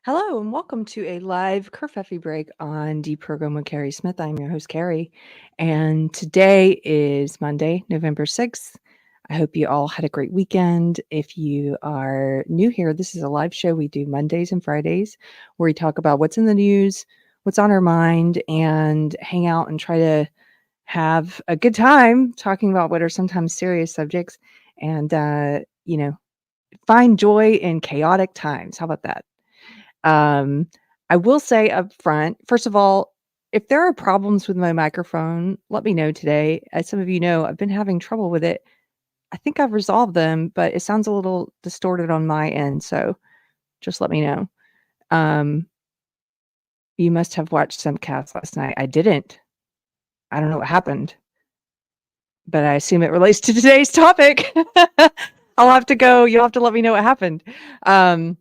Hello and welcome to a live Kerfefe break on Deprogrammed with Keri Smith. I'm your host, Keri, and today is Monday, November 6th. I hope you all had a great weekend. If you are new here, this is a live show we do Mondays and Fridays where we talk about what's in the news, what's on our mind, and hang out and try to have a good time talking about what are sometimes serious subjects and, find joy in chaotic times. How about that? Um, I will say up front, first of all, if there are problems with my microphone, let me know today. As some of you know, I've been having trouble with it. I think I've resolved them, but it sounds a little distorted on my end. So just let me know. Um, you must have watched some cats last night. I didn't. I don't know what happened, but I assume it relates to today's topic. I'll have to go. You'll have to let me know what happened. Um,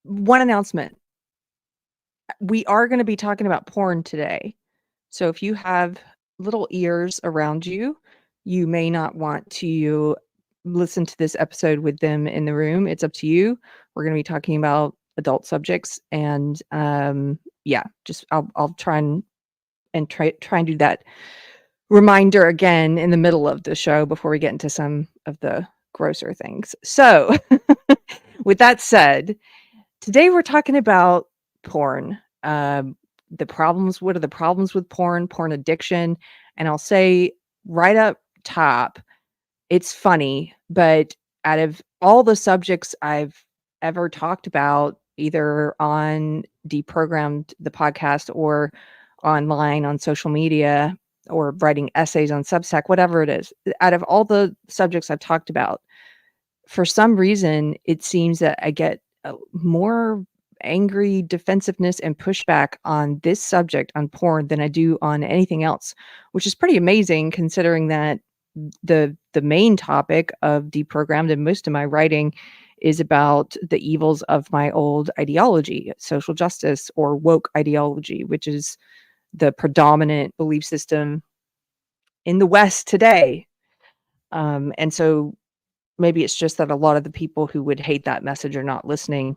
one announcement. We are going to be talking about porn today. So if you have little ears around you, you may not want to listen to this episode with them in the room. It's up to you. We're going to be talking about adult subjects, and just I'll try and try and do that reminder again in the middle of the show before we get into some of the grosser things. So with that said, today we're talking about porn. The problems, what are the problems with porn addiction? And I'll say right up top, it's funny, but out of all the subjects I've ever talked about, either on Deprogrammed, the podcast, or online on social media, or writing essays on Substack, whatever it is, out of all the subjects I've talked about, for some reason, it seems that I get more angry defensiveness and pushback on this subject on porn than I do on anything else, which is pretty amazing considering that the main topic of Deprogrammed and most of my writing is about the evils of my old ideology, social justice or woke ideology, which is the predominant belief system in the West today. And so maybe it's just that a lot of the people who would hate that message are not listening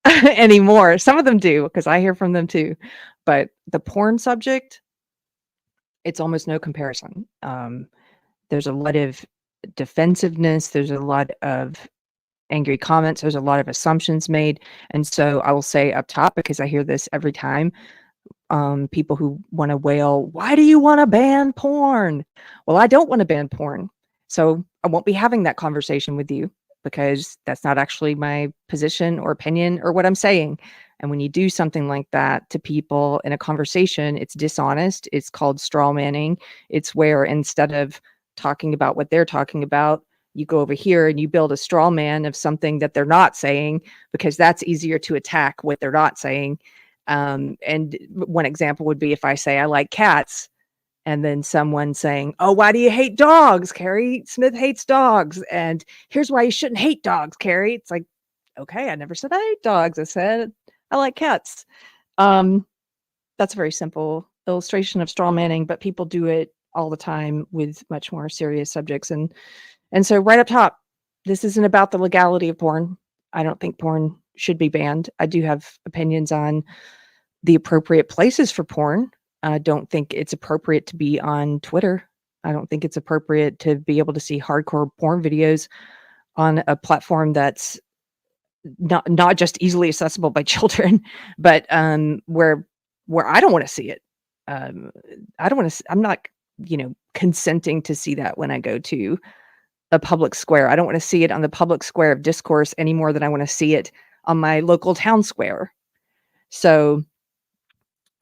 anymore. Some of them do, because I hear from them too. But the porn subject, it's almost no comparison. There's a lot of defensiveness. There's a lot of angry comments. There's a lot of assumptions made. And so I will say up top, because I hear this every time, people who want to wail, why do you want to ban porn? Well, I don't want to ban porn. So I won't be having that conversation with you, because that's not actually my position or opinion or what I'm saying. And when you do something like that to people in a conversation, it's dishonest. It's called straw manning. It's where instead of talking about what they're talking about, you go over here and you build a straw man of something that they're not saying, because that's easier to attack what they're not saying. And one example would be if I say I like cats, and then someone saying, oh, why do you hate dogs? Keri Smith hates dogs. And here's why you shouldn't hate dogs, Keri. It's like, okay, I never said I hate dogs. I said I like cats. That's a very simple illustration of straw manning, but people do it all the time with much more serious subjects. And so right up top, this isn't about the legality of porn. I don't think porn should be banned. I do have opinions on the appropriate places for porn. I don't think it's appropriate to be on Twitter. I don't think it's appropriate to be able to see hardcore porn videos on a platform that's not just easily accessible by children, but where I don't want to see it. I don't want to. I'm not, consenting to see that when I go to a public square. I don't want to see it on the public square of discourse any more than I want to see it on my local town square. So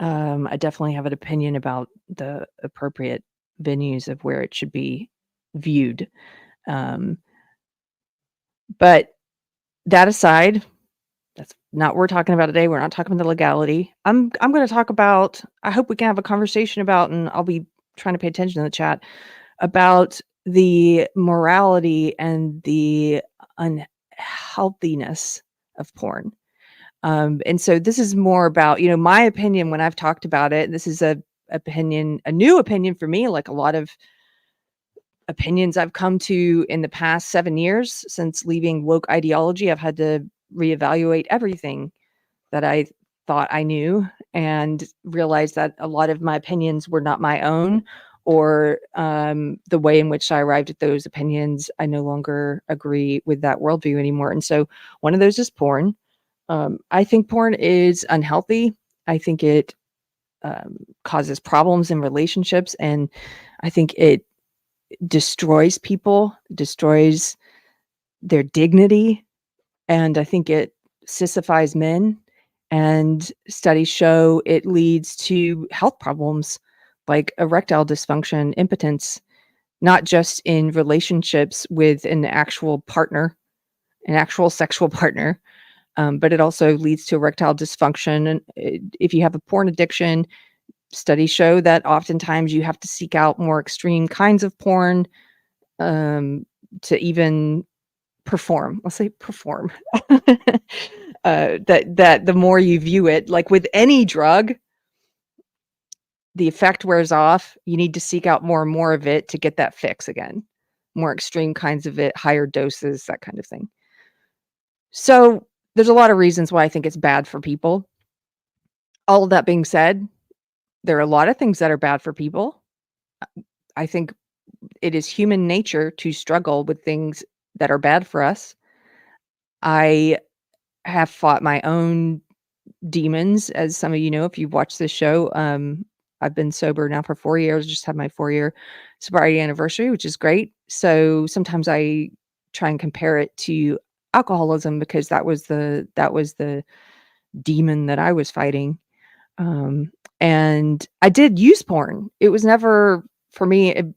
I definitely have an opinion about the appropriate venues of where it should be viewed. But that aside, that's not what we're talking about today. We're not talking about the legality. I'm going to talk about, I hope we can have a conversation about, and I'll be trying to pay attention in the chat, about the morality and the unhealthiness of porn. And so this is more about, my opinion when I've talked about it. This is a new opinion for me, like a lot of opinions I've come to in the past 7 years since leaving woke ideology. I've had to reevaluate everything that I thought I knew, and realized that a lot of my opinions were not my own, or the way in which I arrived at those opinions, I no longer agree with that worldview anymore. And so one of those is porn. I think porn is unhealthy. I think it causes problems in relationships, and I think it destroys people, destroys their dignity, and I think it sissifies men. And studies show it leads to health problems like erectile dysfunction, impotence, not just in relationships with an actual partner, an actual sexual partner, but it also leads to erectile dysfunction. And if you have a porn addiction, studies show that oftentimes you have to seek out more extreme kinds of porn to even perform. Let's say perform. That the more you view it, like with any drug, the effect wears off. You need to seek out more and more of it to get that fix again. More extreme kinds of it, higher doses, that kind of thing. So there's a lot of reasons why I think it's bad for people. All of that being said, there are a lot of things that are bad for people. I think it is human nature to struggle with things that are bad for us. I have fought my own demons, as some of you know, if you've watched this show. I've been sober now for 4 years, just had my 4-year sobriety anniversary, which is great. So sometimes I try and compare it to alcoholism, because that was the demon that I was fighting. And I did use porn. It was never for me.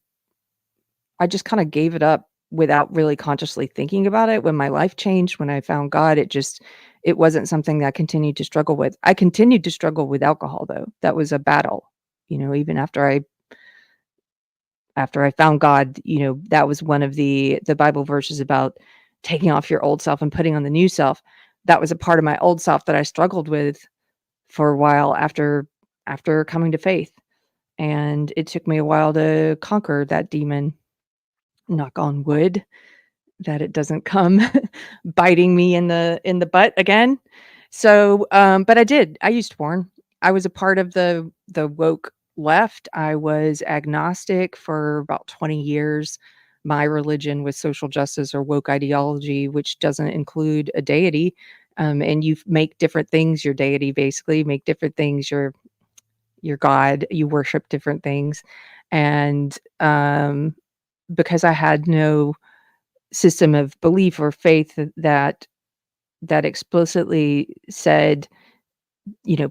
I just kind of gave it up without really consciously thinking about it. When my life changed, when I found God, it wasn't something that I continued to struggle with. I continued to struggle with alcohol, though. That was a battle, even after I found God. That was one of the Bible verses about taking off your old self and putting on the new self. That was a part of my old self that I struggled with for a while after coming to faith. And it took me a while to conquer that demon. Knock on wood that it doesn't come biting me in the butt again. So, but I used porn. I was a part of the woke left. I was agnostic for about 20 years. My religion was social justice or woke ideology, which doesn't include a deity. And you make different things your deity, basically. Make different things your God. You worship different things. And because I had no system of belief or faith that explicitly said,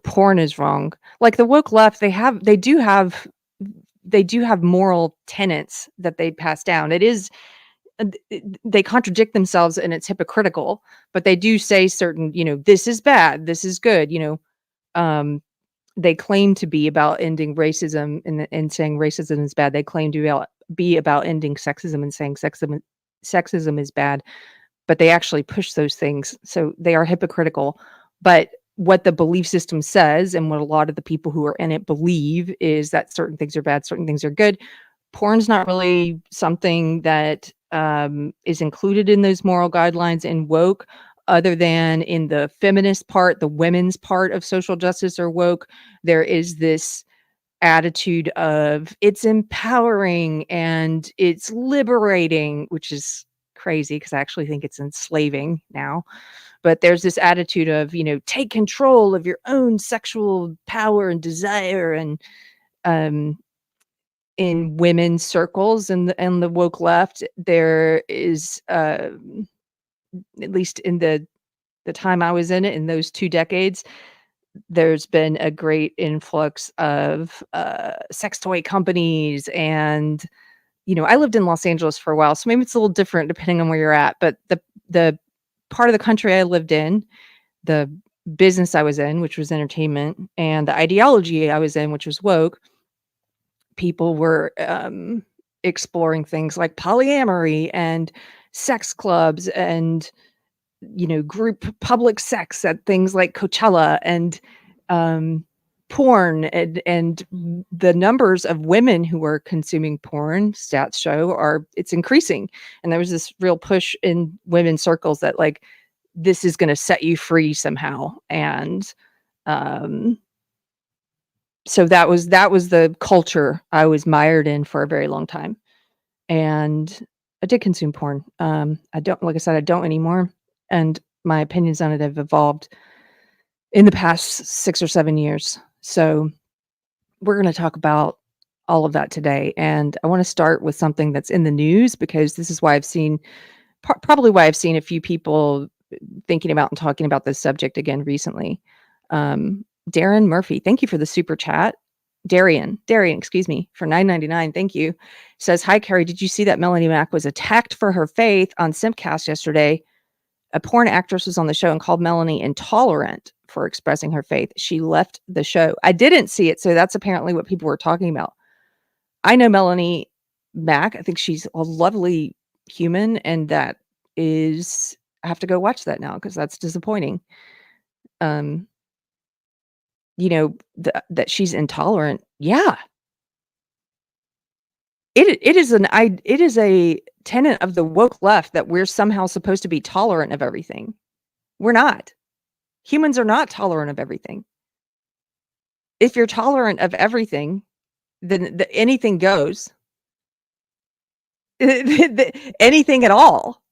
porn is wrong. Like the woke left, they do have moral tenets that they pass down. It is, they contradict themselves and it's hypocritical, but they do say certain, this is bad, this is good, they claim to be about ending racism and saying racism is bad. They claim to be about ending sexism and saying sexism is bad, but they actually push those things. So they are hypocritical. But what the belief system says, and what a lot of the people who are in it believe, is that certain things are bad, certain things are good. Porn's not really something that is included in those moral guidelines in woke, other than in the feminist part, the women's part of social justice or woke. There is this attitude of it's empowering and it's liberating, which is crazy because I actually think it's enslaving now. But there's this attitude of, take control of your own sexual power and desire. And in women's circles and the woke left, there is, at least in the time I was in it, in those 2 decades, there's been a great influx of sex toy companies. And I lived in Los Angeles for a while, so maybe it's a little different depending on where you're at. But the part of the country I lived in, the business I was in, which was entertainment, and the ideology I was in, which was woke, people were exploring things like polyamory and sex clubs and group public sex at things like Coachella, and porn, and the numbers of women who are consuming porn, stats show, it's increasing. And there was this real push in women's circles that, like, this is going to set you free somehow. And so that was the culture I was mired in for a very long time. And I did consume porn. I don't, like I said, I don't anymore. And my opinions on it have evolved in the past 6 or 7 years. So we're going to talk about all of that today. And I want to start with something that's in the news, because this is why I've seen, probably why I've seen a few people thinking about and talking about this subject again recently. Darren Murphy, thank you for the super chat. Darian, excuse me, for $9.99. Thank you. Says, hi, Keri. Did you see that Melanie Mack was attacked for her faith on Simpcast yesterday? A porn actress was on the show and called Melanie intolerant for expressing her faith. She left the show. I didn't see it, so that's apparently what people were talking about. I know Melanie Mack. I think she's a lovely human, and that is, I have to go watch that now because that's disappointing. You know, that she's intolerant. Yeah. It is a tenet of the woke left that we're somehow supposed to be tolerant of everything. We're not. Humans are not tolerant of everything. If you're tolerant of everything, then anything goes. Anything at all.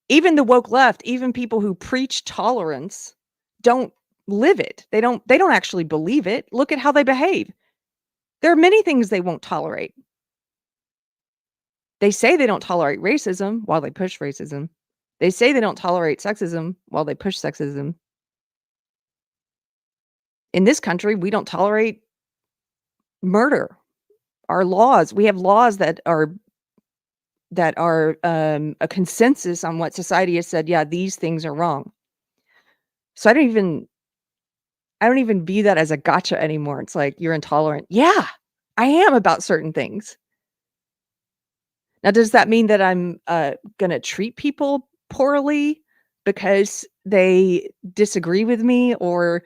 Even the woke left, even people who preach tolerance don't live it. They don't actually believe it. Look at how they behave. There are many things they won't tolerate. They say they don't tolerate racism while they push racism. They say they don't tolerate sexism while they push sexism. In this country, we don't tolerate murder. Our laws, we have laws that are a consensus on what society has said, yeah, these things are wrong. So I don't even view that as a gotcha anymore. It's like, you're intolerant. Yeah, I am about certain things. Now, does that mean that I'm going to treat people poorly because they disagree with me? Or,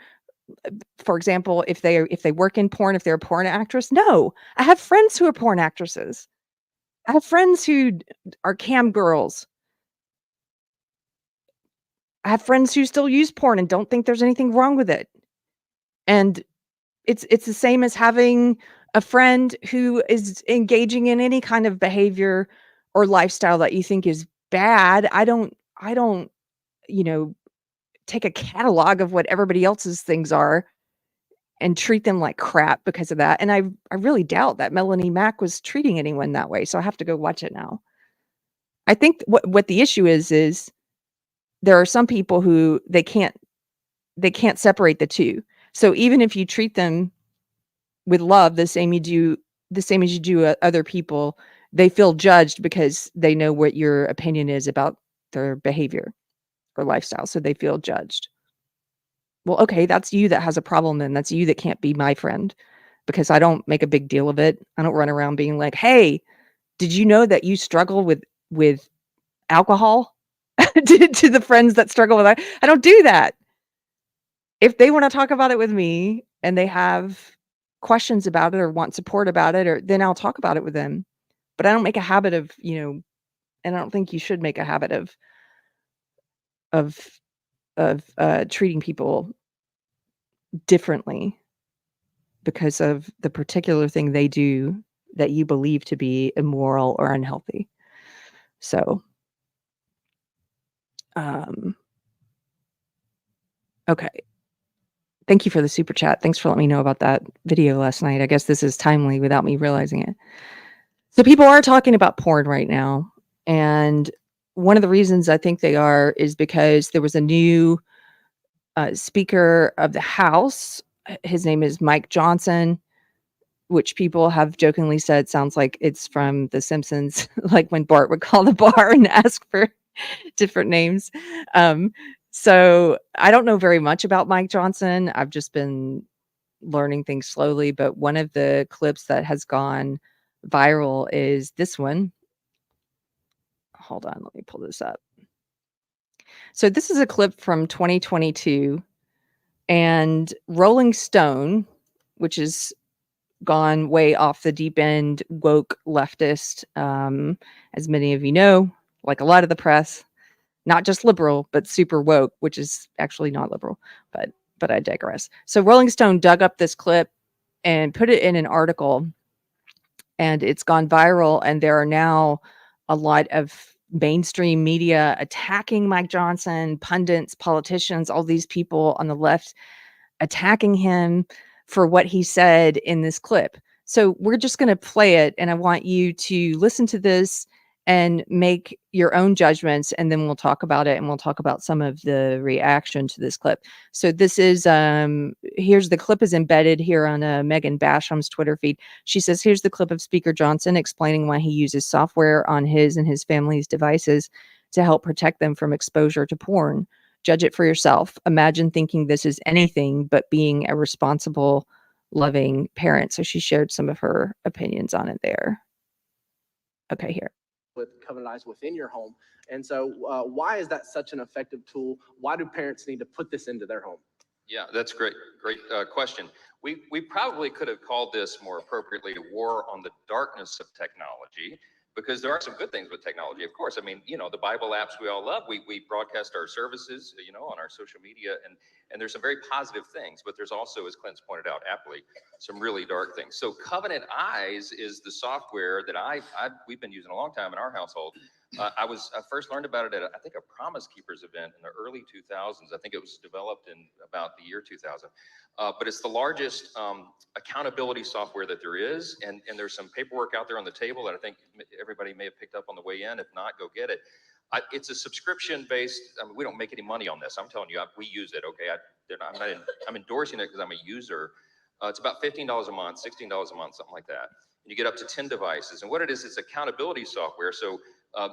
for example, if they work in porn, if they're a porn actress? No, I have friends who are porn actresses. I have friends who are cam girls. I have friends who still use porn and don't think there's anything wrong with it. And it's the same as having a friend who is engaging in any kind of behavior or lifestyle that you think is bad. I don't, take a catalog of what everybody else's things are and treat them like crap because of that. And I really doubt that Melanie Mack was treating anyone that way. So I have to go watch it now. I think what the issue is there are some people who they can't separate the two. So even if you treat them with love, the same as you do other people, they feel judged because they know what your opinion is about their behavior or lifestyle. So they feel judged. Well, okay, that's you that has a problem then. That's you that can't be my friend, because I don't make a big deal of it. I don't run around being like, hey, did you know that you struggle with alcohol? to the friends that struggle with that. I don't do that. If they want to talk about it with me and they have questions about it or want support about it, or then I'll talk about it with them. But I don't make a habit of, and I don't think you should make a habit of treating people differently because of the particular thing they do that you believe to be immoral or unhealthy. So, okay. Thank you for the super chat. Thanks for letting me know about that video last night. I guess this is timely without me realizing it. So people are talking about porn right now. And one of the reasons I think they are is because there was a new Speaker of the House. His name is Mike Johnson, which people have jokingly said sounds like it's from The Simpsons, like when Bart would call the bar and ask for different names. So I don't know very much about Mike Johnson. I've just been learning things slowly, but one of the clips that has gone viral is this one. Hold on, let me pull this up. So this is a clip from 2022, and Rolling Stone, which is gone way off the deep end, woke leftist, as many of you know, like a lot of the press, not just liberal, but super woke, which is actually not liberal, but I digress. So Rolling Stone dug up this clip and put it in an article, and it's gone viral, and there are now a lot of mainstream media attacking Mike Johnson, pundits, politicians, all these people on the left attacking him for what he said in this clip. So we're just going to play it, and I want you to listen to this and make your own judgments, and then we'll talk about it, and we'll talk about some of the reaction to this clip. So this is here's the clip is embedded here on Megan Basham's Twitter feed. She says, here's the clip of Speaker Johnson explaining why he uses software on his and his family's devices to help protect them from exposure to porn. Judge it for yourself. Imagine thinking this is anything but being a responsible, loving parent. So she shared some of her opinions on it there. Okay, here. With covenant eyes within your home. And so why is that such an effective tool? Why do parents need to put this into their home? Yeah, that's great question. We probably could have called this more appropriately war on the darkness of technology, because there are some good things with technology, of course. I mean, you know, the Bible apps we all love, we broadcast our services, you know, on our social media, and there's some very positive things, but there's also, as Clint's pointed out aptly, some really dark things. So Covenant Eyes is the software that we've been using a long time in our household. I first learned about it at, I think, a Promise Keepers event in the early 2000s. I think it was developed in about the year 2000. But it's the largest accountability software that there is. And there's some paperwork out there on the table that I think everybody may have picked up on the way in. If not, go get it. It's a subscription-based, I mean, we don't make any money on this. I'm telling you, we use it, okay? I'm endorsing it because I'm a user. It's about $15 a month, $16 a month, something like that. And you get up to 10 devices. And what it is, it's accountability software. So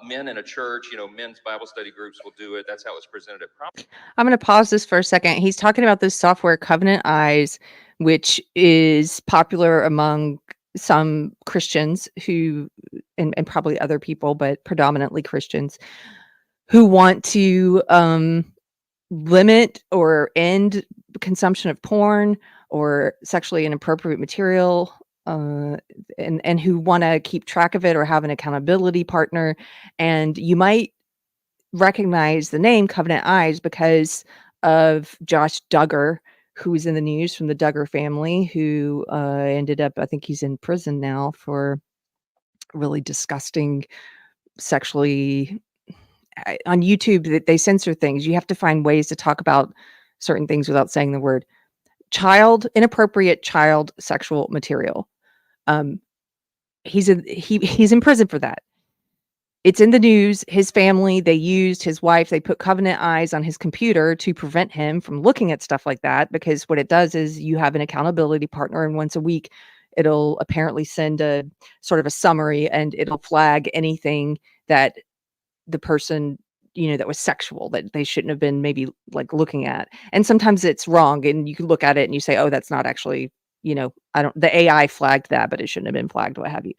men in a church, you know, men's Bible study groups will do it. That's how it's presented at Promise. I'm going to pause this for a second. He's talking about this software, Covenant Eyes, which is popular among some Christians who, and probably other people, but predominantly Christians, who want to limit or end consumption of porn or sexually inappropriate material, and who want to keep track of it or have an accountability partner. And you might recognize the name Covenant Eyes because of Josh Duggar, who was in the news from the Duggar family, who ended up, I think he's in prison now for really disgusting sexually. On YouTube, they censor things. You have to find ways to talk about certain things without saying the word inappropriate child sexual material. He's in prison for that. It's in the news. His family, they used his wife, they put Covenant Eyes on his computer to prevent him from looking at stuff like that, because what it does is you have an accountability partner, and once a week it'll apparently send a sort of a summary, and it'll flag anything that the person, you know, that was sexual, that they shouldn't have been maybe like looking at. And sometimes it's wrong, and you can look at it and you say, oh, that's not actually, you know, the AI flagged that, but it shouldn't have been flagged, what have you.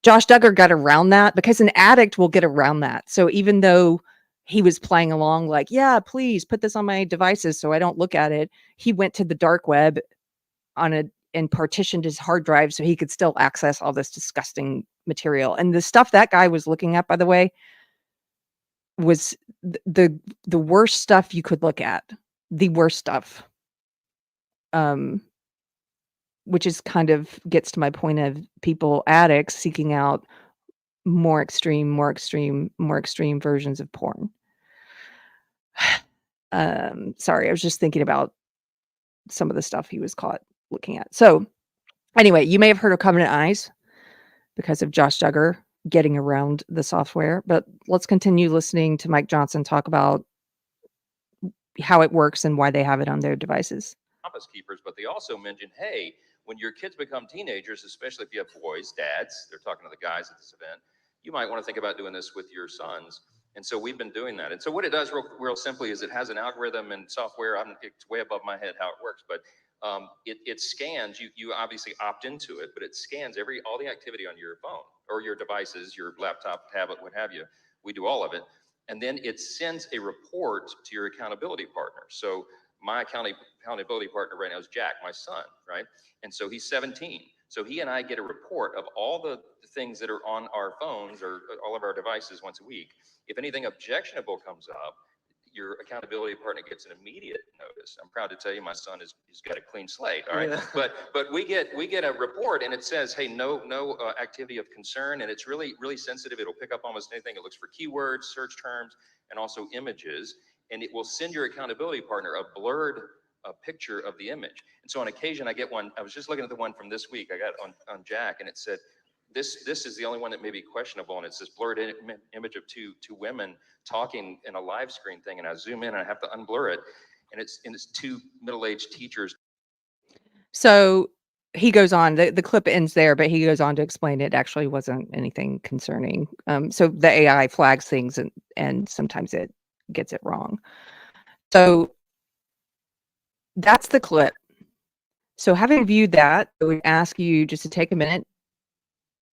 Josh Duggar got around that because an addict will get around that. So even though he was playing along like, yeah, please put this on my devices so I don't look at it, he went to the dark web and partitioned his hard drive so he could still access all this disgusting material. And the stuff that guy was looking at, by the way, was the worst stuff you could look at. The worst stuff. Which is kind of gets to my point of people, addicts, seeking out more extreme versions of porn. Sorry, I was just thinking about some of the stuff he was caught looking at. So anyway, you may have heard of Covenant Eyes because of Josh Duggar getting around the software, but let's continue listening to Mike Johnson talk about how it works and why they have it on their devices. Promise Keepers, but they also mentioned, hey, when your kids become teenagers, especially if you have boys, dads, they're talking to the guys at this event, you might want to think about doing this with your sons. And so we've been doing that. And so what it does real simply is it has an algorithm and software. It's way above my head how it works, but it scans, you obviously opt into it, but it scans all the activity on your phone or your devices, your laptop, tablet, what have you. We do all of it. And then it sends a report to your accountability partner. So my accountability partner right now is Jack, my son, right? And so he's 17. So he and I get a report of all the things that are on our phones or all of our devices once a week. If anything objectionable comes up, your accountability partner gets an immediate notice. I'm proud to tell you, my son he's got a clean slate. All right, yeah. but we get a report and it says, hey, no activity of concern, and it's really sensitive. It'll pick up almost anything. It looks for keywords, search terms, and also images, and it will send your accountability partner a blurred picture of the image. And so on occasion, I get one. I was just looking at the one from this week. I got on Jack, and it said, This is the only one that may be questionable, and it's this blurred image of two women talking in a live screen thing, and I zoom in and I have to unblur it, and it's two middle-aged teachers. So he goes on, the clip ends there, but he goes on to explain it actually wasn't anything concerning. So the AI flags things and sometimes it gets it wrong. So that's the clip. So having viewed that, I would ask you just to take a minute,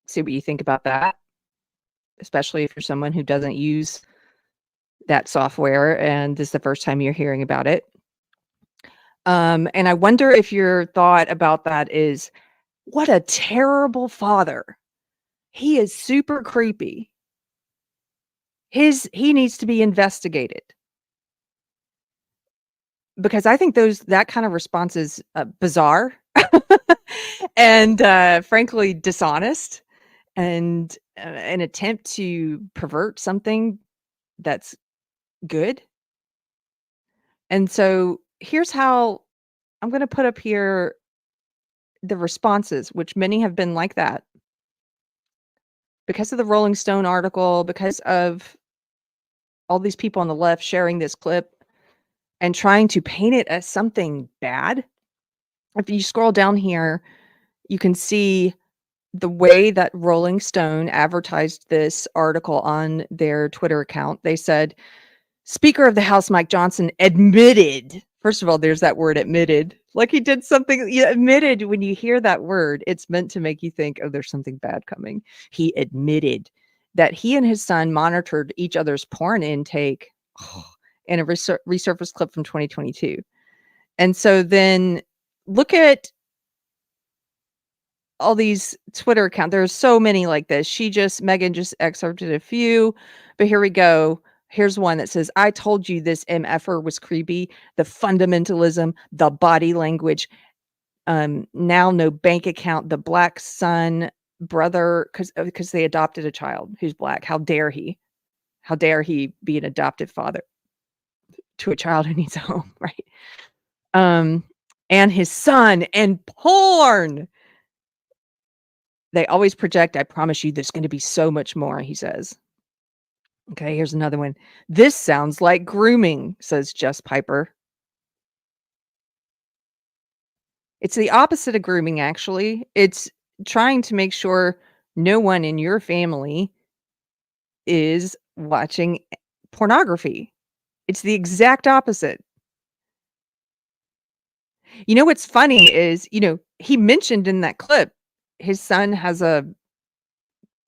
see what you think about that, especially if you're someone who doesn't use that software and this is the first time you're hearing about it. And I wonder if your thought about that is, what a terrible father. He is super creepy. He needs to be investigated. Because I think that kind of response is bizarre and frankly dishonest and an attempt to pervert something that's good. And so here's how I'm going to put up here the responses, which many have been like that. Because of the Rolling Stone article, because of all these people on the left sharing this clip and trying to paint it as something bad. If you scroll down here, you can see the way that Rolling Stone advertised this article on their Twitter account. They said, Speaker of the House Mike Johnson admitted, first of all, there's that word admitted, like he did something, admitted, when you hear that word, it's meant to make you think, oh, there's something bad coming. He admitted that he and his son monitored each other's porn intake in a resurfaced clip from 2022. And so then look at all these Twitter accounts. There's so many like this. Megan just excerpted a few, but here we go. Here's one that says, I told you this MFer was creepy. The fundamentalism, the body language, now no bank account, the black son, brother, because they adopted a child who's black. How dare he? How dare he be an adoptive father to a child who needs a home, right? And his son and porn. They always project, I promise you, there's going to be so much more, he says. Okay, here's another one. This sounds like grooming, says Jess Piper. It's the opposite of grooming, actually. It's trying to make sure no one in your family is watching pornography. It's the exact opposite. You know what's funny is, he mentioned in that clip, his son has a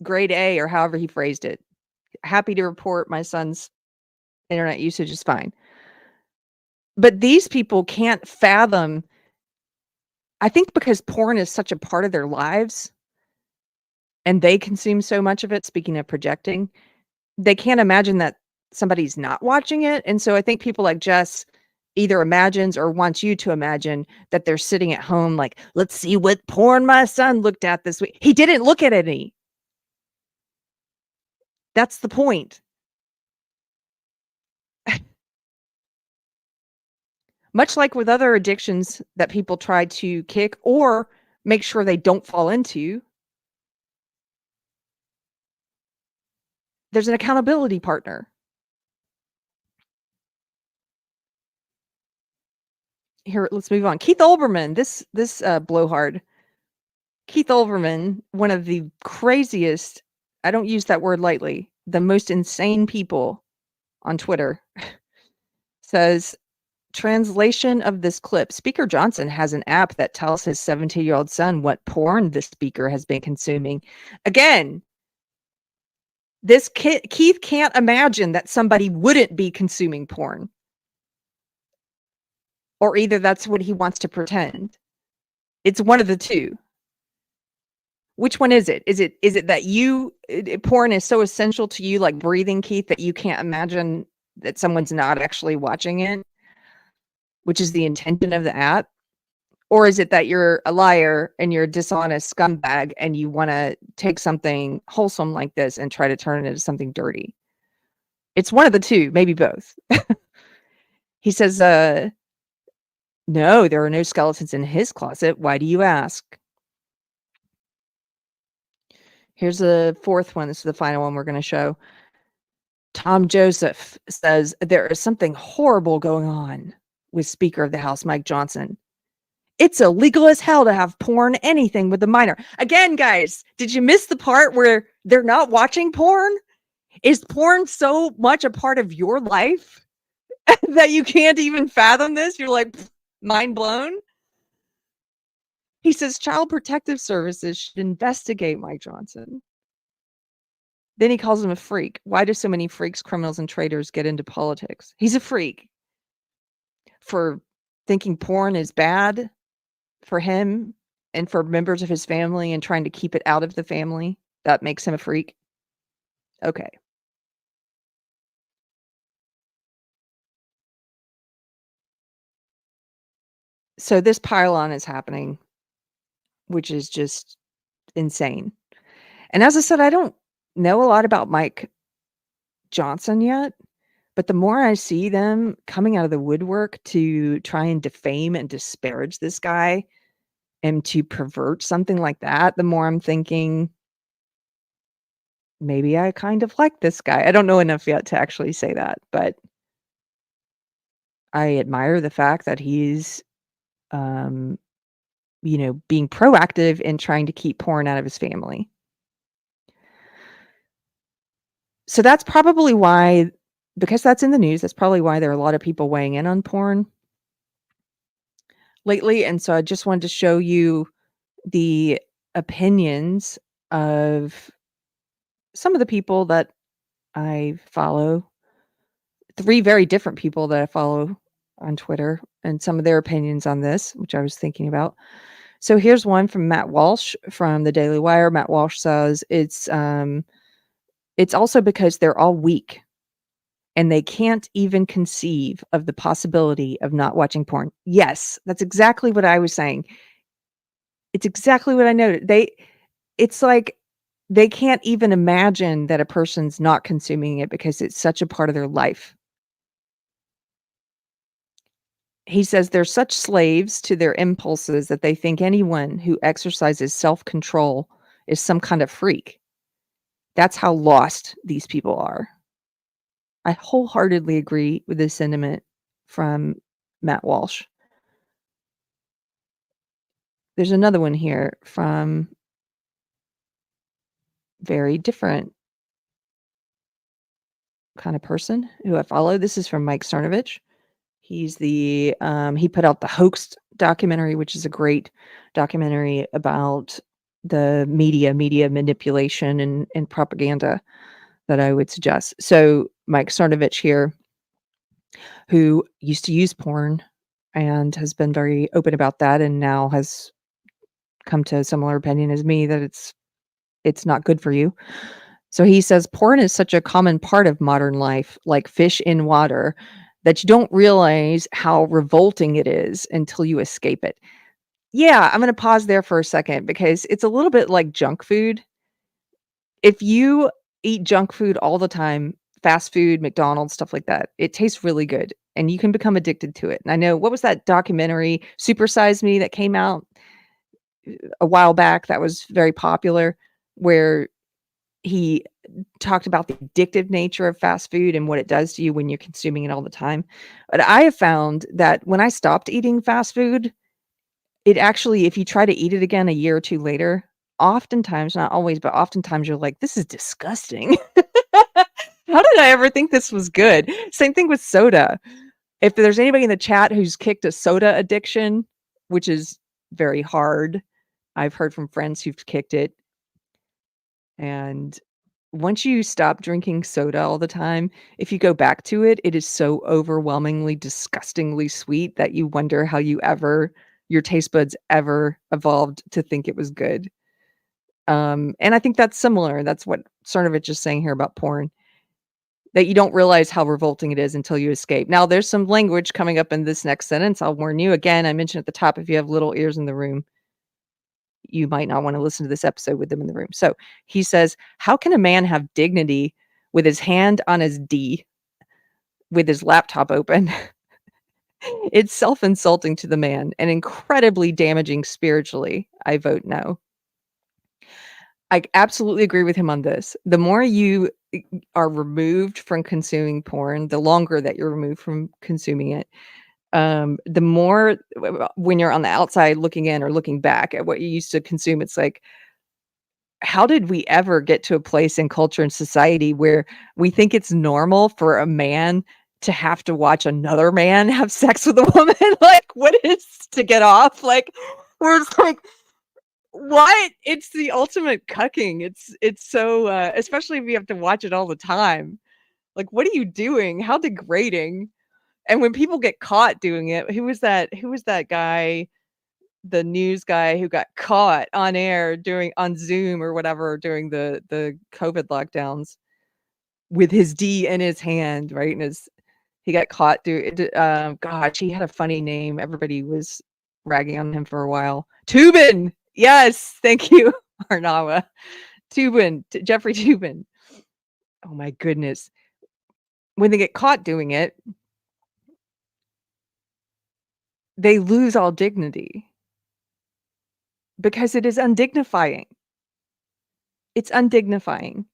grade A or however he phrased it. Happy to report my son's internet usage is fine. But these people can't fathom, I think because porn is such a part of their lives and they consume so much of it, speaking of projecting, they can't imagine that somebody's not watching it. And so I think people like Jess either imagines or wants you to imagine that they're sitting at home like, let's see what porn my son looked at this week. He didn't look at any. That's the point. Much like with other addictions that people try to kick or make sure they don't fall into, there's an accountability partner. Here, let's move on. Keith Olbermann, this blowhard. Keith Olbermann, one of the craziest, I don't use that word lightly, the most insane people on Twitter, says, translation of this clip, Speaker Johnson has an app that tells his 17-year-old son what porn the speaker has been consuming. Again, this Keith can't imagine that somebody wouldn't be consuming porn. Or either that's what he wants to pretend. It's one of the two. Which one is it? Is it that porn is so essential to you, like breathing, Keith, that you can't imagine that someone's not actually watching it, which is the intention of the app? Or is it that you're a liar and you're a dishonest scumbag and you want to take something wholesome like this and try to turn it into something dirty? It's one of the two, maybe both. He says, no, there are no skeletons in his closet. Why do you ask? Here's the fourth one. This is the final one we're going to show. Tom Joseph says there is something horrible going on with Speaker of the House, Mike Johnson. It's illegal as hell to have porn, anything with a minor. Again, guys, did you miss the part where they're not watching porn? Is porn so much a part of your life that you can't even fathom this? You're like, mind blown? He says Child Protective Services should investigate Mike Johnson. Then he calls him a freak. Why do so many freaks, criminals, and traitors get into politics? He's a freak for thinking porn is bad for him and for members of his family and trying to keep it out of the family. That makes him a freak. Okay. So this pile-on is happening, which is just insane. And as I said, I don't know a lot about Mike Johnson yet, but the more I see them coming out of the woodwork to try and defame and disparage this guy and to pervert something like that, the more I'm thinking, maybe I kind of like this guy. I don't know enough yet to actually say that, but I admire the fact that he's, being proactive in trying to keep porn out of his family. So that's probably why, because that's in the news, that's probably why there are a lot of people weighing in on porn lately. And so I just wanted to show you the opinions of some of the people that I follow, 3 very different people that I follow on Twitter, and some of their opinions on this, which I was thinking about. So here's one from Matt Walsh from the Daily Wire. Matt Walsh says it's also because they're all weak and they can't even conceive of the possibility of not watching porn. Yes, that's exactly what I was saying. It's exactly what I noted. It's like they can't even imagine that a person's not consuming it because it's such a part of their life. He says they're such slaves to their impulses that they think anyone who exercises self-control is some kind of freak. That's how lost these people are. I wholeheartedly agree with this sentiment from Matt Walsh. There's another one here from very different kind of person who I follow. This is from Mike Cernovich. He's he put out the Hoaxed documentary, which is a great documentary about the media manipulation and propaganda that I would suggest. So Mike Cernovich here, who used to use porn and has been very open about that and now has come to a similar opinion as me that it's not good for you. So he says porn is such a common part of modern life, like fish in water, that you don't realize how revolting it is until you escape it. Yeah, I'm going to pause there for a second because it's a little bit like junk food. If you eat junk food all the time, fast food, McDonald's, stuff like that, it tastes really good and you can become addicted to it. And I know, what was that documentary, Super Size Me, that came out a while back that was very popular, where he talked about the addictive nature of fast food and what it does to you when you're consuming it all the time. But I have found that when I stopped eating fast food, it actually, if you try to eat it again a year or 2 later, oftentimes, not always, but oftentimes you're like, this is disgusting. How did I ever think this was good? Same thing with soda. If there's anybody in the chat who's kicked a soda addiction, which is very hard, I've heard from friends who've kicked it. And once you stop drinking soda all the time, if you go back to it, it is so overwhelmingly, disgustingly sweet that you wonder how your taste buds ever evolved to think it was good. And I think that's similar. That's what Cernovich is saying here about porn, that you don't realize how revolting it is until you escape. Now, there's some language coming up in this next sentence. I'll warn you. Again, I mentioned at the top, if you have little ears in the room, you might not want to listen to this episode with them in the room. So he says, how can a man have dignity with his hand on his D, with his laptop open? It's self-insulting to the man and incredibly damaging spiritually. I vote no. I absolutely agree with him on this. The more you are removed from consuming porn, the longer that you're removed from consuming it, the more when you're on the outside looking in or looking back at what you used to consume, it's like, how did we ever get to a place in culture and society where we think it's normal for a man to have to watch another man have sex with a woman? Like, what is to get off? Like, where it's like, what? It's the ultimate cucking. It's so especially if you have to watch it all the time. Like, what are you doing? How degrading. And when people get caught doing it, who was that guy, the news guy who got caught on air doing on Zoom or whatever during the COVID lockdowns with his D in his hand, right? And he got caught gosh, he had a funny name. Everybody was ragging on him for a while. Tubin. Yes, thank you, Arnawa. Tubin, Jeffrey Tubin. Oh my goodness. When they get caught doing it, they lose all dignity because it is undignifying. It's undignifying.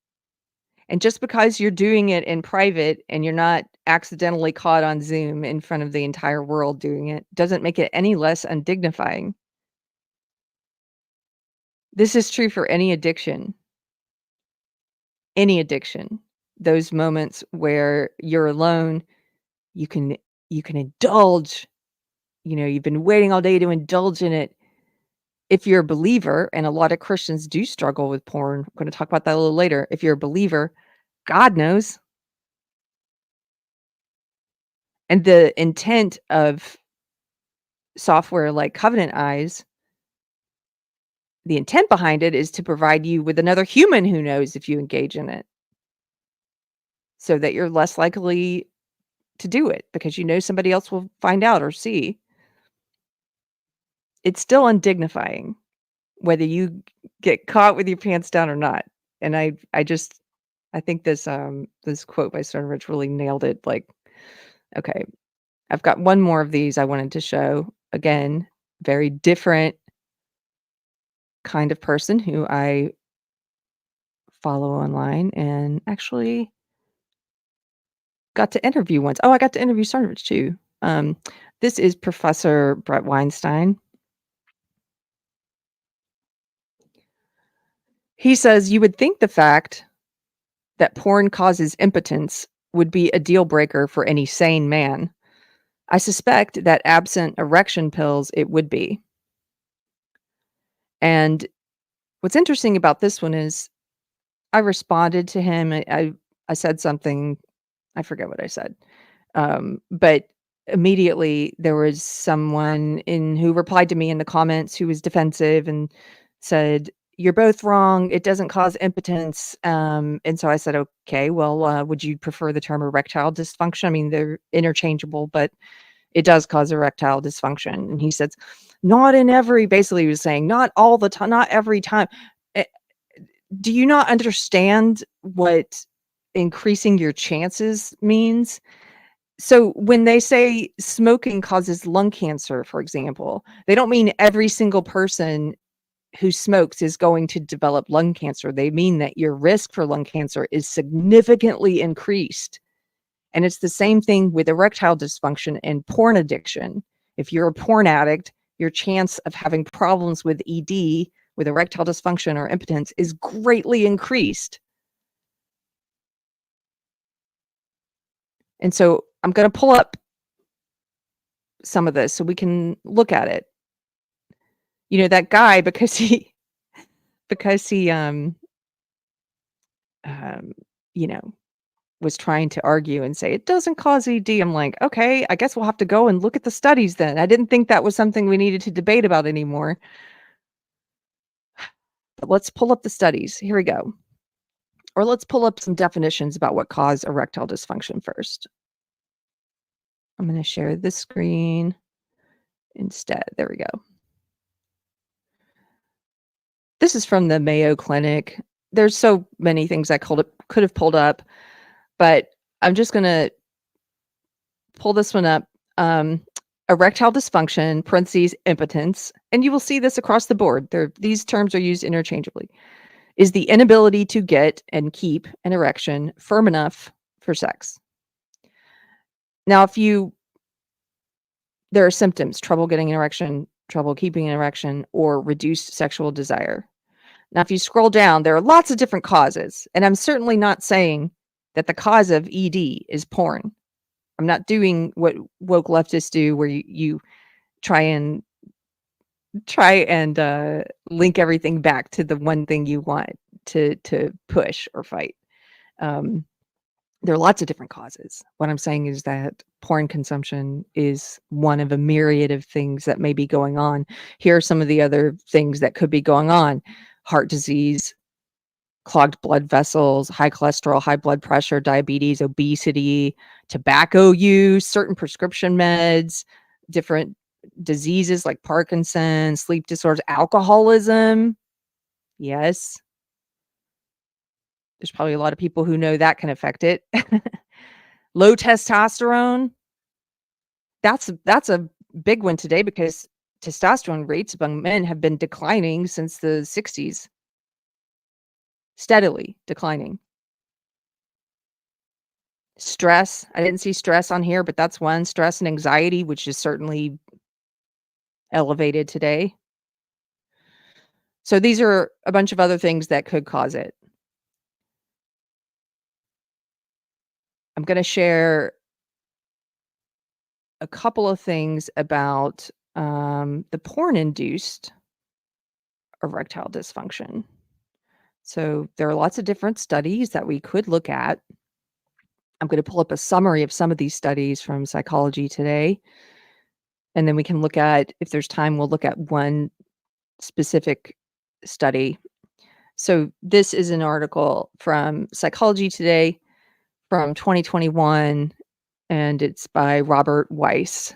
And just because you're doing it in private and you're not accidentally caught on Zoom in front of the entire world doing it, doesn't make it any less undignifying. This is true for any addiction. Any addiction. Those moments where you're alone, you can indulge. You've been waiting all day to indulge in it. If you're a believer, and a lot of Christians do struggle with porn, I'm going to talk about that a little later. If you're a believer, God knows. And the intent of software like Covenant Eyes, the intent behind it is to provide you with another human who knows if you engage in it, so that you're less likely to do it because somebody else will find out or see. It's still undignifying whether you get caught with your pants down or not. And I think this quote by Cernovich really nailed it. Like, okay, I've got one more of these I wanted to show. Again, very different kind of person who I follow online and actually got to interview once. Oh, I got to interview Cernovich too. This is Professor Brett Weinstein. He says, you would think the fact that porn causes impotence would be a deal breaker for any sane man. I suspect that absent erection pills, it would be. And what's interesting about this one is I responded to him. I said something, I forget what I said. But immediately there was someone who replied to me in the comments who was defensive and said, you're both wrong. It doesn't cause impotence. And so I said, okay, well, would you prefer the term erectile dysfunction? I mean, they're interchangeable, but it does cause erectile dysfunction. And he says, basically he was saying, not all the time, not every time. Do you not understand what increasing your chances means? So when they say smoking causes lung cancer, for example, they don't mean every single person who smokes is going to develop lung cancer. They mean that your risk for lung cancer is significantly increased. And it's the same thing with erectile dysfunction and porn addiction. If you're a porn addict, your chance of having problems with ED, with erectile dysfunction or impotence, is greatly increased. And so I'm going to pull up some of this so we can look at it. That guy, because he was trying to argue and say it doesn't cause ED. I'm like, okay, I guess we'll have to go and look at the studies then. I didn't think that was something we needed to debate about anymore. But let's pull up the studies. Here we go. Or let's pull up some definitions about what cause erectile dysfunction first. I'm going to share this screen instead. There we go. This is from the Mayo Clinic. There's so many things I could have pulled up, but I'm just going to pull this one up. Erectile dysfunction, parentheses, impotence, and you will see this across the board. These terms are used interchangeably, is the inability to get and keep an erection firm enough for sex. Now, there are symptoms, trouble getting an erection, trouble keeping an erection, or reduced sexual desire. Now, if you scroll down, there are lots of different causes, and I'm certainly not saying that the cause of ED is porn. I'm not doing what woke leftists do, where you try and link everything back to the one thing you want to push or fight. There are lots of different causes. What I'm saying is that porn consumption is one of a myriad of things that may be going on. Here are some of the other things that could be going on: heart disease, clogged blood vessels, high cholesterol, high blood pressure, diabetes, obesity, tobacco use, certain prescription meds, different diseases like Parkinson's, sleep disorders, alcoholism. Yes. There's probably a lot of people who know that can affect it. Low testosterone. That's a big one today because testosterone rates among men have been declining since the 60s. Steadily declining. Stress. I didn't see stress on here, but that's one. Stress and anxiety, which is certainly elevated today. So these are a bunch of other things that could cause it. I'm going to share a couple of things about the porn-induced erectile dysfunction. So there are lots of different studies that we could look at. I'm going to pull up a summary of some of these studies from Psychology Today. And then we can look at, if there's time, we'll look at one specific study. So this is an article from Psychology Today from 2021, and it's by Robert Weiss.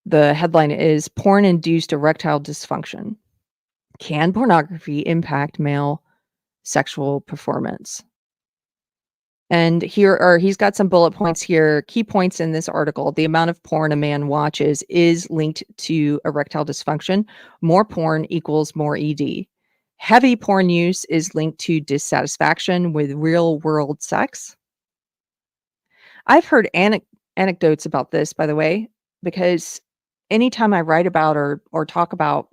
The headline is Porn-Induced Erectile Dysfunction. Can pornography impact male sexual performance? And he's got some bullet points here. Key points in this article: the amount of porn a man watches is linked to erectile dysfunction. More porn equals more ED. Heavy porn use is linked to dissatisfaction with real world sex. I've heard anecdotes about this, by the way, because anytime I write about or talk about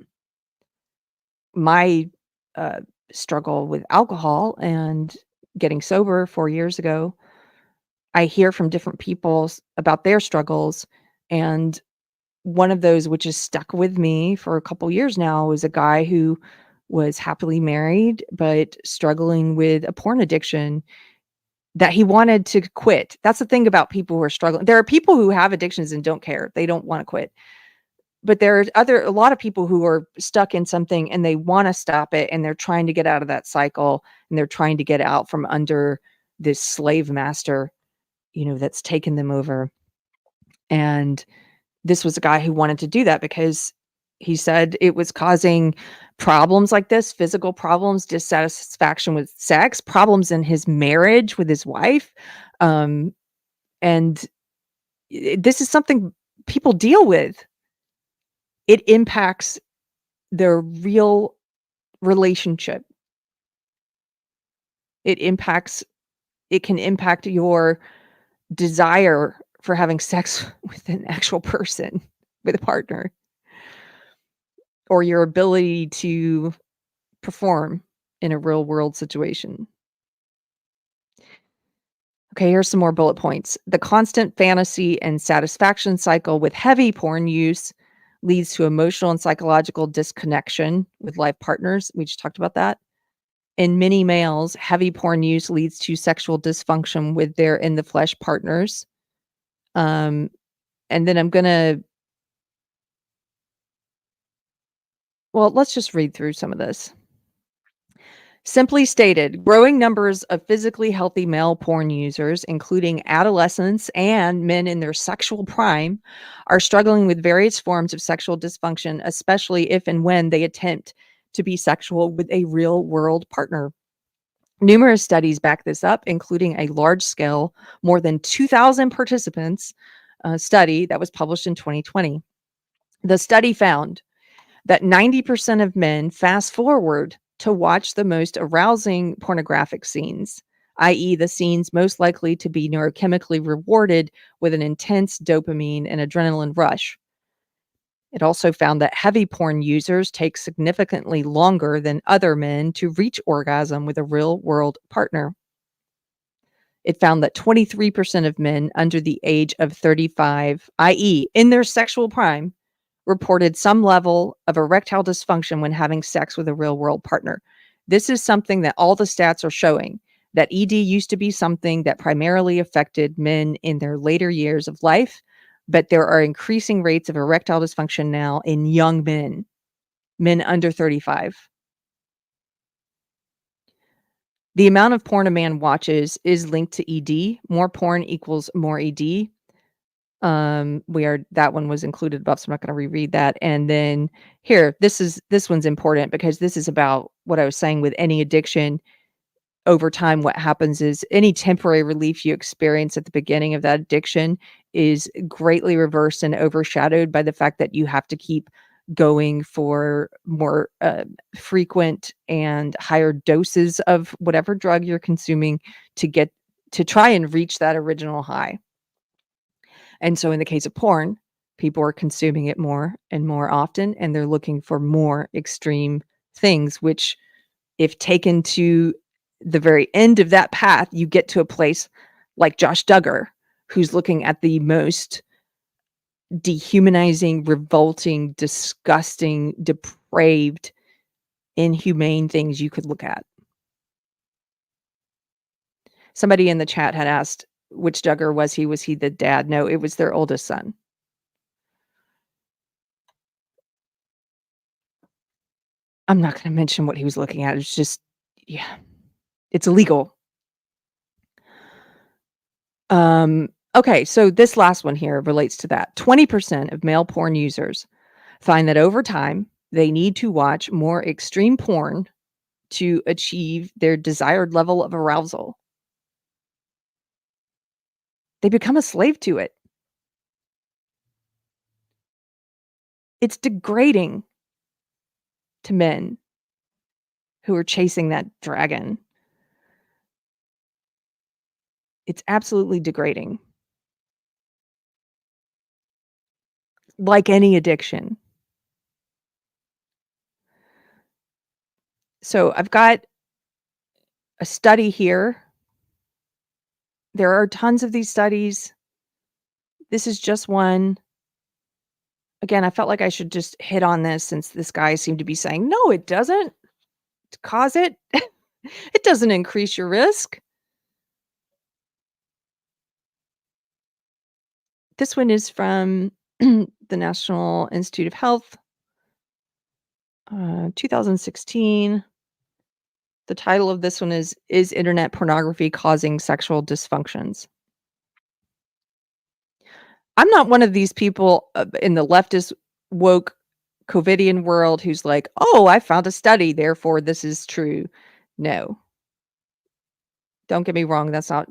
my struggle with alcohol and getting sober 4 years ago, I hear from different people about their struggles. And one of those, which has stuck with me for a couple years now, is a guy who was happily married, but struggling with a porn addiction that he wanted to quit. That's the thing about people who are struggling. There are people who have addictions and don't care. They don't want to quit. But there's a lot of people who are stuck in something and they want to stop it, and they're trying to get out of that cycle, and they're trying to get out from under this slave master, that's taken them over. And this was a guy who wanted to do that because he said it was causing problems like this: physical problems, dissatisfaction with sex, problems in his marriage with his wife. And this is something people deal with. It impacts their real relationship. It can impact your desire for having sex with an actual person, with a partner, or your ability to perform in a real world situation. Okay, here's some more bullet points. The constant fantasy and satisfaction cycle with heavy porn use leads to emotional and psychological disconnection with life partners. We just talked about that. In many males, heavy porn use leads to sexual dysfunction with their in the flesh partners. And then let's just read through some of this. Simply stated, growing numbers of physically healthy male porn users, including adolescents and men in their sexual prime, are struggling with various forms of sexual dysfunction, especially if and when they attempt to be sexual with a real world partner. Numerous studies back this up, including a large scale, more than 2,000 participants study that was published in 2020. The study found that 90% of men fast forward to watch the most arousing pornographic scenes, i.e., the scenes most likely to be neurochemically rewarded with an intense dopamine and adrenaline rush. It also found that heavy porn users take significantly longer than other men to reach orgasm with a real world partner. It found that 23% of men under the age of 35, i.e., in their sexual prime, reported some level of erectile dysfunction when having sex with a real world partner. This is something that all the stats are showing, that ED used to be something that primarily affected men in their later years of life, but there are increasing rates of erectile dysfunction now in young men, men under 35. The amount of porn a man watches is linked to ED. More porn equals more ED. That one was included above, so I'm not going to reread that. And then here, this one's important because this is about what I was saying with any addiction. Over time, what happens is any temporary relief you experience at the beginning of that addiction is greatly reversed and overshadowed by the fact that you have to keep going for more frequent and higher doses of whatever drug you're consuming to try and reach that original high. And so in the case of porn, people are consuming it more and more often, and they're looking for more extreme things, which, if taken to the very end of that path, you get to a place like Josh Duggar, who's looking at the most dehumanizing, revolting, disgusting, depraved, inhumane things you could look at. Somebody in the chat had asked which Duggar was he? Was he the dad? No, it was their oldest son. I'm not going to mention what he was looking at. It's just, yeah, it's illegal. Okay, so this last one here relates to that. 20% of male porn users find that over time, they need to watch more extreme porn to achieve their desired level of arousal. They become a slave to it. It's degrading to men who are chasing that dragon. It's absolutely degrading. Like any addiction. So I've got a study here. There are tons of these studies. This is just one. Again, I felt like I should just hit on this since this guy seemed to be saying, no, it doesn't cause it. It doesn't increase your risk. This one is from the National Institute of Health, 2016. The title of this one is Internet Pornography Causing Sexual Dysfunctions? I'm not one of these people in the leftist woke COVIDian world who's like, oh, I found a study, therefore this is true. No. Don't get me wrong, that's not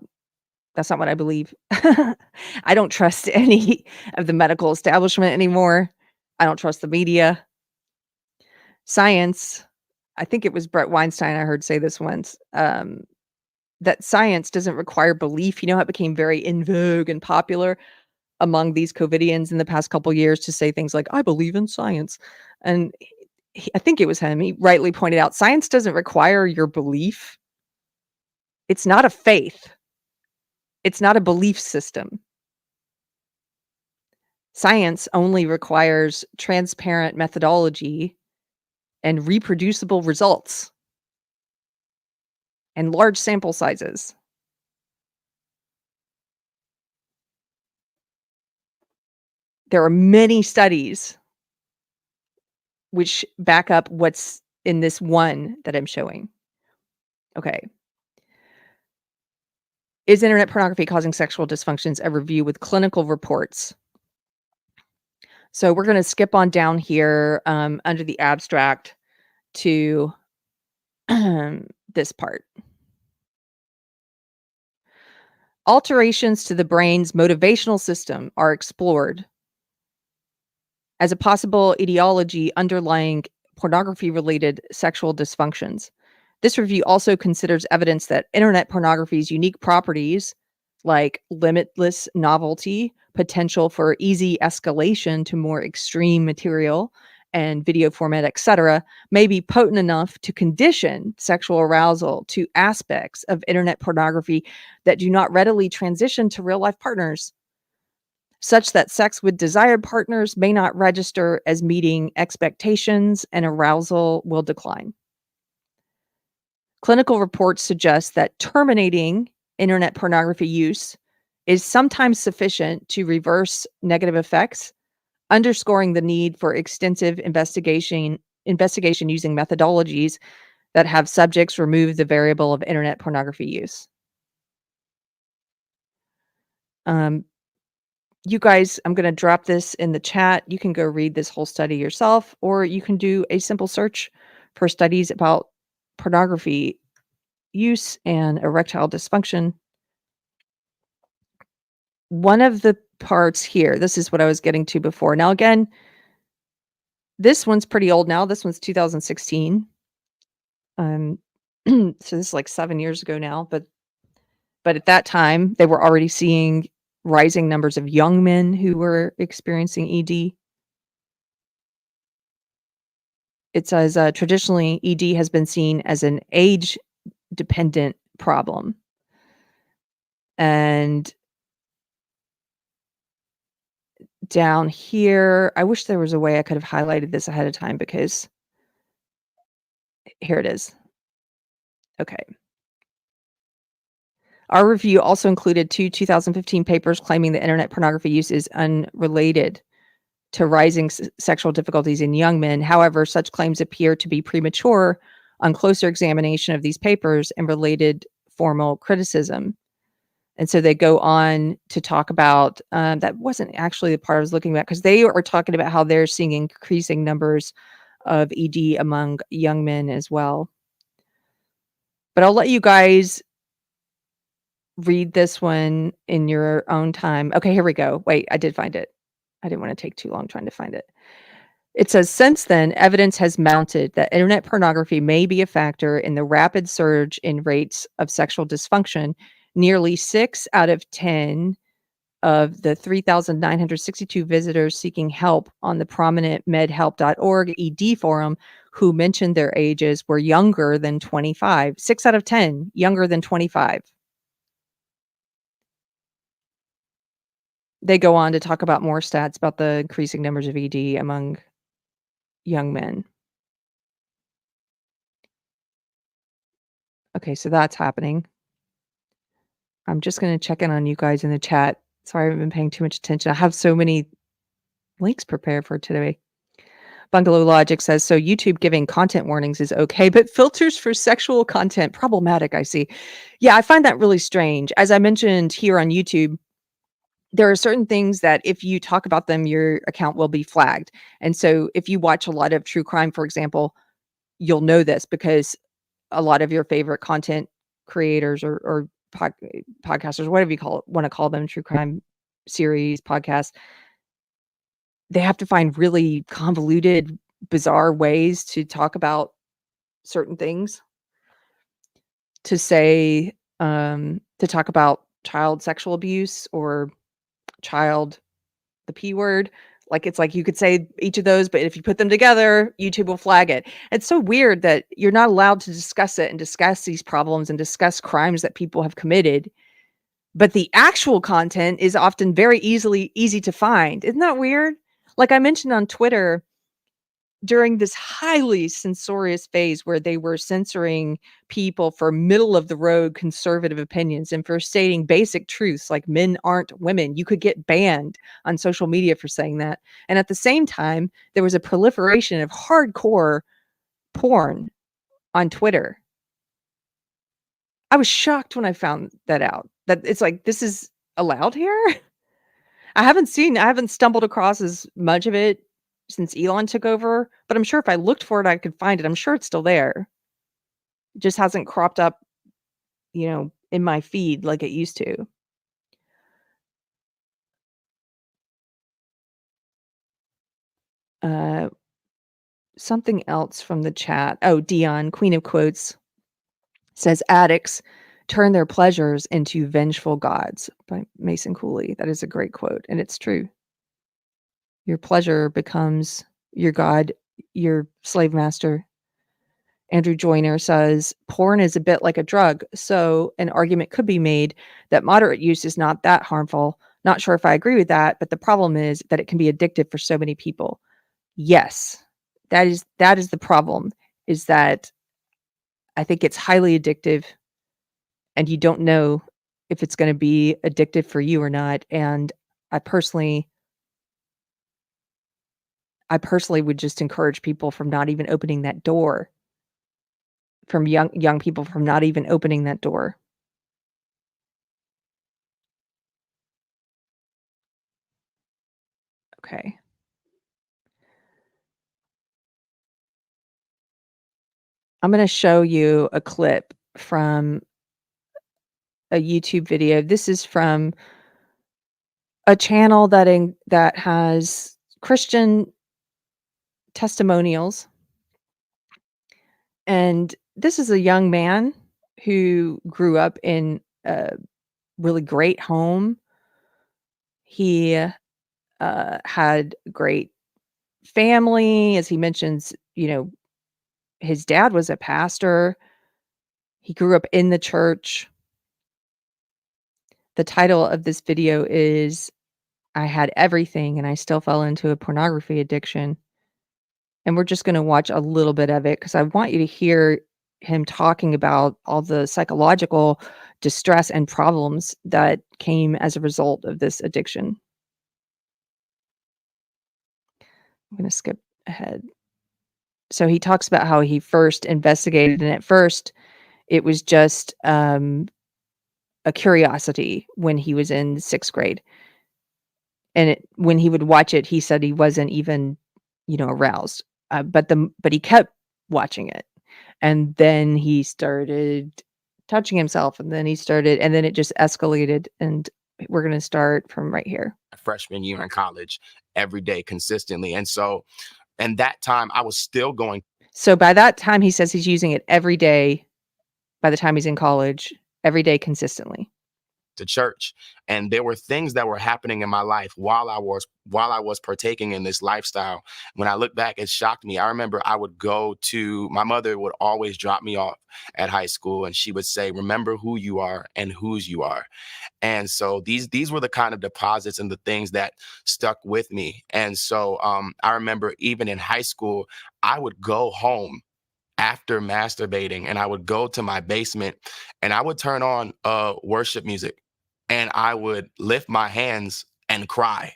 what I believe. I don't trust any of the medical establishment anymore. I don't trust the media. Science, I think it was Brett Weinstein I heard say this once, that science doesn't require belief. You know how it became very in vogue and popular among these COVIDians in the past couple years to say things like, I believe in science. And I think it was him. He rightly pointed out, science doesn't require your belief. It's not a faith. It's not a belief system. Science only requires transparent methodology and reproducible results and large sample sizes. There are many studies which back up what's in this one that I'm showing. Okay. Is internet pornography causing sexual dysfunctions? A review with clinical reports. So we're going to skip on down here under the abstract to this part. Alterations to the brain's motivational system are explored as a possible etiology underlying pornography-related sexual dysfunctions. This review also considers evidence that internet pornography's unique properties, like limitless novelty, potential for easy escalation to more extreme material and video format, etc., may be potent enough to condition sexual arousal to aspects of internet pornography that do not readily transition to real-life partners, such that sex with desired partners may not register as meeting expectations and arousal will decline. Clinical reports suggest that terminating internet pornography use is sometimes sufficient to reverse negative effects, underscoring the need for extensive investigation using methodologies that have subjects remove the variable of internet pornography use. You guys, I'm going to drop this in the chat. You can go read this whole study yourself, or you can do a simple search for studies about pornography use and erectile dysfunction. One of the parts here, this is what I was getting to before. Now, again, this one's pretty old now. This one's 2016. So this is like 7 years ago now, but at that time, they were already seeing rising numbers of young men who were experiencing ED. It says, traditionally, ED has been seen as an age-dependent problem. And down here, I wish there was a way I could have highlighted this ahead of time, because here it is. Okay. Our review also included 2 2015 papers claiming that internet pornography use is unrelated to rising sexual difficulties in young men. However, such claims appear to be premature on closer examination of these papers and related formal criticism. And so they go on to talk about, that wasn't actually the part I was looking at, because they are talking about how they're seeing increasing numbers of ED among young men as well. But I'll let you guys read this one in your own time. Okay, here we go. Wait, I did find it. I didn't want to take too long trying to find it. It says, since then, evidence has mounted that internet pornography may be a factor in the rapid surge in rates of sexual dysfunction. Nearly 6 out of 10 of the 3,962 visitors seeking help on the prominent medhelp.org ED forum who mentioned their ages were younger than 25. 6 out of 10 younger than 25. They go on to talk about more stats about the increasing numbers of ED among young men. Okay, so that's happening. I'm just going to check in on you guys in the chat. Sorry, I haven't been paying too much attention. I have so many links prepared for today. Bungalow Logic says, so YouTube giving content warnings is okay, but filters for sexual content, problematic, I see. Yeah, I find that really strange. As I mentioned here on YouTube, there are certain things that if you talk about them, your account will be flagged. And so if you watch a lot of true crime, for example, you'll know this, because a lot of your favorite content creators or podcasters, whatever you want to call them, true crime series, podcasts, they have to find really convoluted, bizarre ways to talk about certain things, to say, to talk about child sexual abuse or the P word. Like, it's like you could say each of those, but if you put them together, YouTube will flag it. It's so weird that you're not allowed to discuss it and discuss these problems and discuss crimes that people have committed, but the actual content is often very easy to find. Isn't that weird? Like I mentioned on Twitter, during this highly censorious phase where they were censoring people for middle of the road conservative opinions and for stating basic truths like men aren't women, you could get banned on social media for saying that. And at the same time, there was a proliferation of hardcore porn on Twitter. I was shocked when I found that out, that it's like, this is allowed here? I haven't stumbled across as much of it since Elon took over, but I'm sure if I looked for it, I could find it. I'm sure it's still there. It just hasn't cropped up, in my feed like it used to. Something else from the chat. Oh, Dion, Queen of Quotes, says addicts turn their pleasures into vengeful gods, by Mason Cooley. That is a great quote, and it's true. Your pleasure becomes your god, your slave master. Andrew Joyner says porn is a bit like a drug, so an argument could be made that moderate use is not that harmful. Not sure if I agree with that, but the problem is that it can be addictive for so many people. Yes, that is the problem, is that I think it's highly addictive and you don't know if it's going to be addictive for you or not. And I personally would just encourage people from not even opening that door, from young people from not even opening that door. Okay. I'm going to show you a clip from a YouTube video. This is from a channel that has Christian testimonials. And this is a young man who grew up in a really great home. He had great family, as he mentions, his dad was a pastor. He grew up in the church. The title of this video is I Had Everything and I Still Fell into a Pornography Addiction. And we're just going to watch a little bit of it because I want you to hear him talking about all the psychological distress and problems that came as a result of this addiction. I'm going to skip ahead. So he talks about how he first investigated, and at first it was just a curiosity when he was in 6th grade. And when he would watch it, he said he wasn't even, aroused. But he kept watching it. And then he started touching himself, and then it just escalated, and we're going to start from right here. Freshman year in college, every day consistently. And that time I was still going. So by that time, he says he's using it every day. By the time he's in college, every day consistently. To church, and there were things that were happening in my life while I was partaking in this lifestyle. When I look back, it shocked me. I remember I would go to, my mother would always drop me off at high school, and she would say, remember who you are and whose you are. And so these were the kind of deposits and the things that stuck with me. And so I remember even in high school, I would go home after masturbating and I would go to my basement and I would turn on worship music and I would lift my hands and cry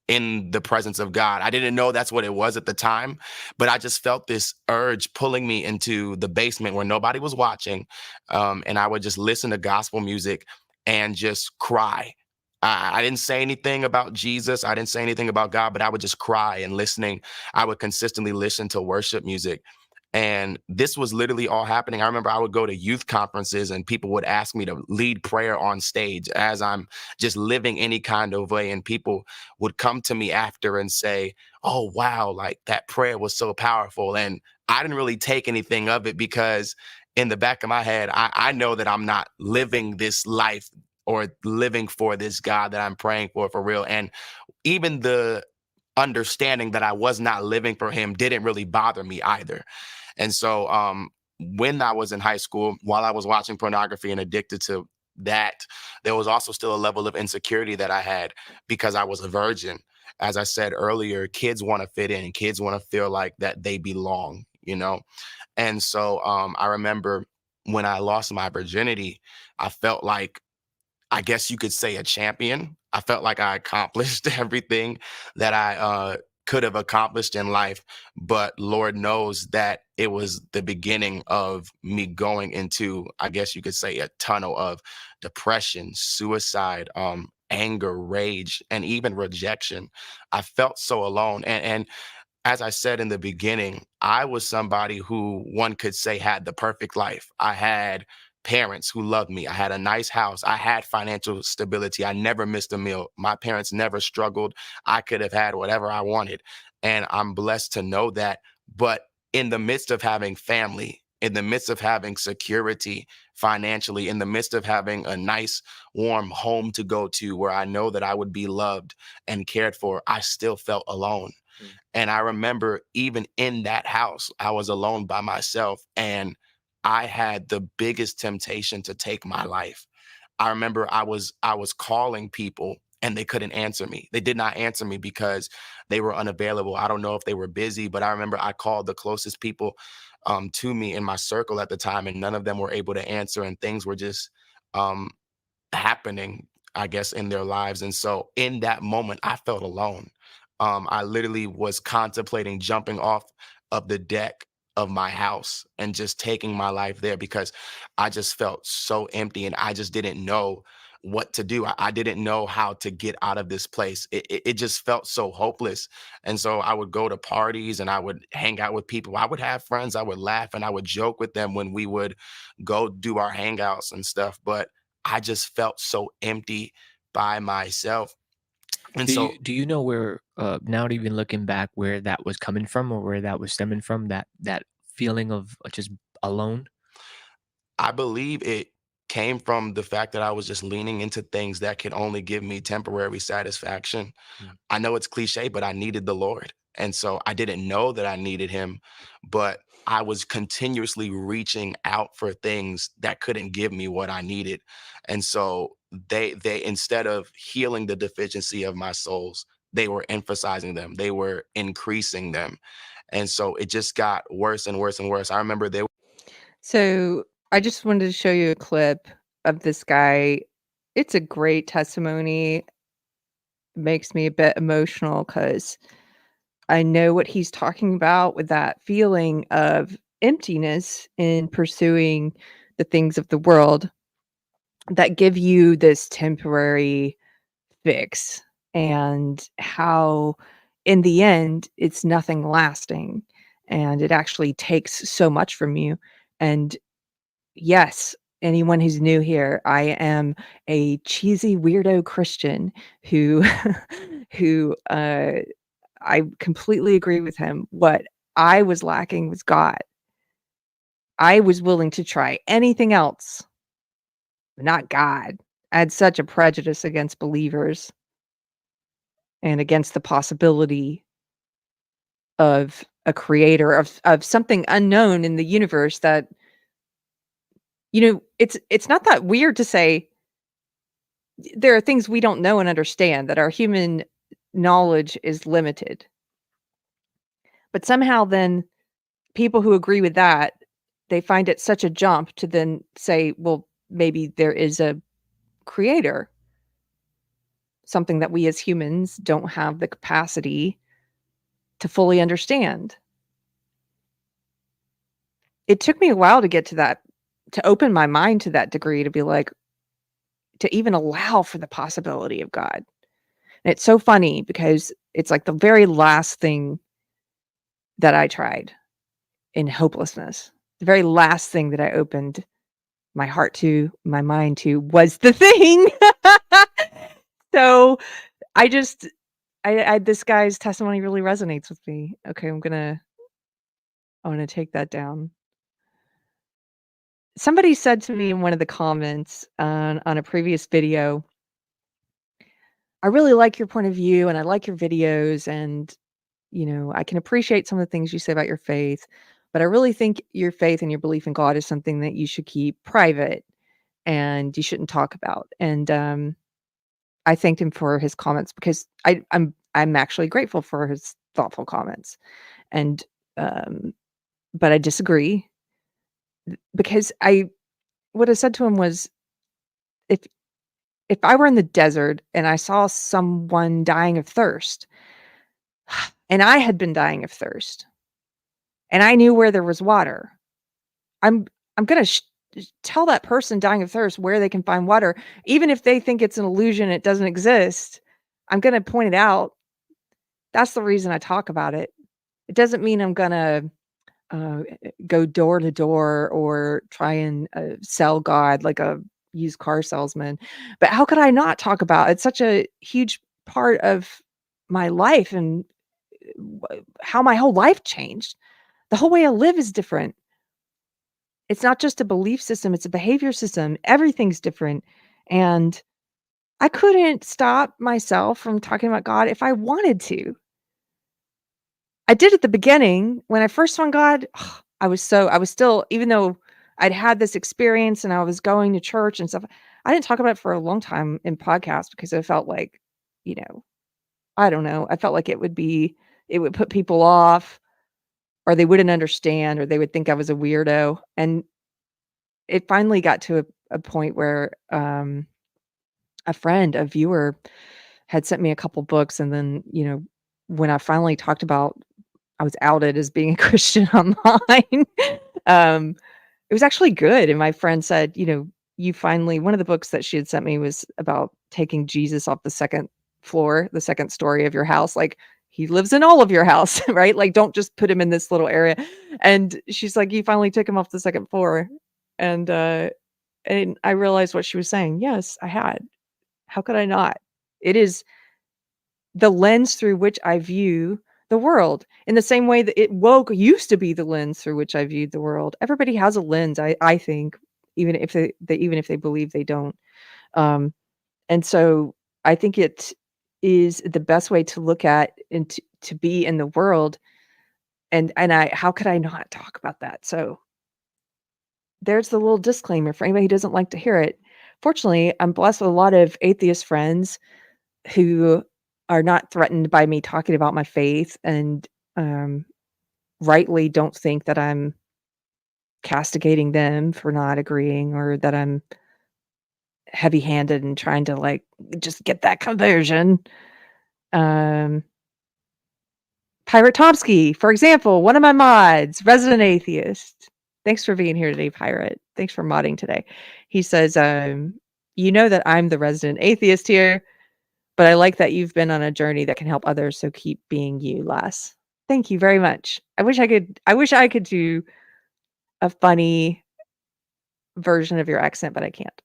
in the presence of God. I didn't know that's what it was at the time, but I just felt this urge pulling me into the basement where nobody was watching. And I would just listen to gospel music and just cry. I didn't say anything about Jesus. I didn't say anything about God, but I would just cry and listening. I would consistently listen to worship music. And this was literally all happening. I remember I would go to youth conferences and people would ask me to lead prayer on stage as I'm just living any kind of way. And people would come to me after and say, oh, wow, like that prayer was so powerful. And I didn't really take anything of it because in the back of my head, I know that I'm not living this life or living for this God that I'm praying for real. And even the understanding that I was not living for him didn't really bother me either. And so when I was in high school, while I was watching pornography and addicted to that, there was also still a level of insecurity that I had because I was a virgin. As I said earlier, kids want to fit in. Kids want to feel like that they belong, And so I remember when I lost my virginity, I felt like, I guess you could say, a champion. I felt like I accomplished everything that I could have accomplished in life, but Lord knows that it was the beginning of me going into, I guess you could say, a tunnel of depression, suicide, anger, rage, and even rejection. I felt so alone. And as I said in the beginning, I was somebody who one could say had the perfect life. I had parents who loved me. I had a nice house. I had financial stability. I never missed a meal. My parents never struggled. I could have had whatever I wanted. And I'm blessed to know that. But in the midst of having family, in the midst of having security financially, in the midst of having a nice, warm home to go to where I know that I would be loved and cared for, I still felt alone. And I remember even in that house, I was alone by myself and I had the biggest temptation to take my life. I remember I was calling people and they couldn't answer me. They did not answer me because they were unavailable. I don't know if they were busy, but I remember I called the closest people to me in my circle at the time, and none of them were able to answer, and things were just um, happening, I guess, in their lives. And so in that moment, I felt alone. I literally was contemplating jumping off of the deck of my house and just taking my life there because I just felt so empty and I just didn't know what to do. I didn't know how to get out of this place. It just felt so hopeless. And so I would go to parties and I would hang out with people. I would have friends. I would laugh and I would joke with them when we would go do our hangouts and stuff. But I just felt so empty by myself. And so Do you know where, now even looking back, where that was coming from or where that was stemming from, that feeling of just alone? I believe it came from the fact that I was just leaning into things that could only give me temporary satisfaction. Mm. I know it's cliche, but I needed the Lord. And so I didn't know that I needed him, but I was continuously reaching out for things that couldn't give me what I needed. And so they instead of healing the deficiency of my souls, they were emphasizing them. They were increasing them. And so it just got worse and worse and worse. I remember they So I just wanted to show you a clip of this guy. It's a great testimony. It makes me a bit emotional because I know what he's talking about with that feeling of emptiness in pursuing the things of the world that give you this temporary fix, and how in the end it's nothing lasting and it actually takes so much from you. And yes, anyone who's new here, I am a cheesy weirdo Christian who who I completely agree with him. What I was lacking was God. I was willing to try anything else, but not God. I had such a prejudice against believers and against the possibility of a creator, of something unknown in the universe that, it's not that weird to say there are things we don't know and understand, that our human knowledge is limited. But somehow then people who agree with that, they find it such a jump to then say, well, maybe there is a creator, something that we as humans don't have the capacity to fully understand. It took me a while to get to that, to open my mind to that degree, to be like, to even allow for the possibility of God. And it's so funny because it's like the very last thing that I tried in hopelessness. The very last thing that I opened my heart to, my mind to, was the thing. So I just, I this guy's testimony really resonates with me. Okay, I want to take that down. Somebody said to me in one of the comments on a previous video, I really like your point of view and I like your videos, and I can appreciate some of the things you say about your faith, but I really think your faith and your belief in God is something that you should keep private and you shouldn't talk about. And I thanked him for his comments because I'm actually grateful for his thoughtful comments. And but I disagree, because what I said to him was, if I were in the desert and I saw someone dying of thirst, and I had been dying of thirst, and I knew where there was water. I'm gonna tell that person dying of thirst where they can find water, even if they think it's an illusion, it doesn't exist. I'm gonna point it out. That's the reason I talk about it. It doesn't mean I'm gonna go door to door or try and sell God like a used car salesman. But how could I not talk about it? It's such a huge part of my life and how my whole life changed. The whole way I live is different. It's not just a belief system, it's a behavior system. Everything's different. And I couldn't stop myself from talking about God if I wanted to. I did at the beginning when I first found God. I was still, even though I'd had this experience and I was going to church and stuff, I didn't talk about it for a long time in podcasts because I felt like, you know, I don't know. I felt like it would put people off, or they wouldn't understand, or they would think I was a weirdo. And it finally got to a point where a viewer had sent me a couple books. And then, when I finally talked about, I was outed as being a Christian online. um, it was actually good. And my friend said, one of the books that she had sent me was about taking Jesus off the second floor, the second story of your house. Like, he lives in all of your house, right? Like, don't just put him in this little area. And she's like, you finally took him off the second floor. And I realized what she was saying. Yes, I had. How could I not? It is the lens through which I view the world, in the same way that woke used to be the lens through which I viewed the world. Everybody has a lens, I think, even if they believe they don't. And so I think it is the best way to look at and to be in the world. And how could I not talk about that? So there's the little disclaimer for anybody who doesn't like to hear it. Fortunately, I'm blessed with a lot of atheist friends who are not threatened by me talking about my faith, and rightly don't think that I'm castigating them for not agreeing, or that I'm heavy-handed and trying to, like, just get that conversion. Um, Pirate Tomsky, for example, one of my mods, resident atheist. Thanks for being here today, Pirate. Thanks for modding today. He says, you know that I'm the resident atheist here, but I like that you've been on a journey that can help others, so keep being you, Les. Thank you very much. I wish I could do a funny version of your accent, but I can't.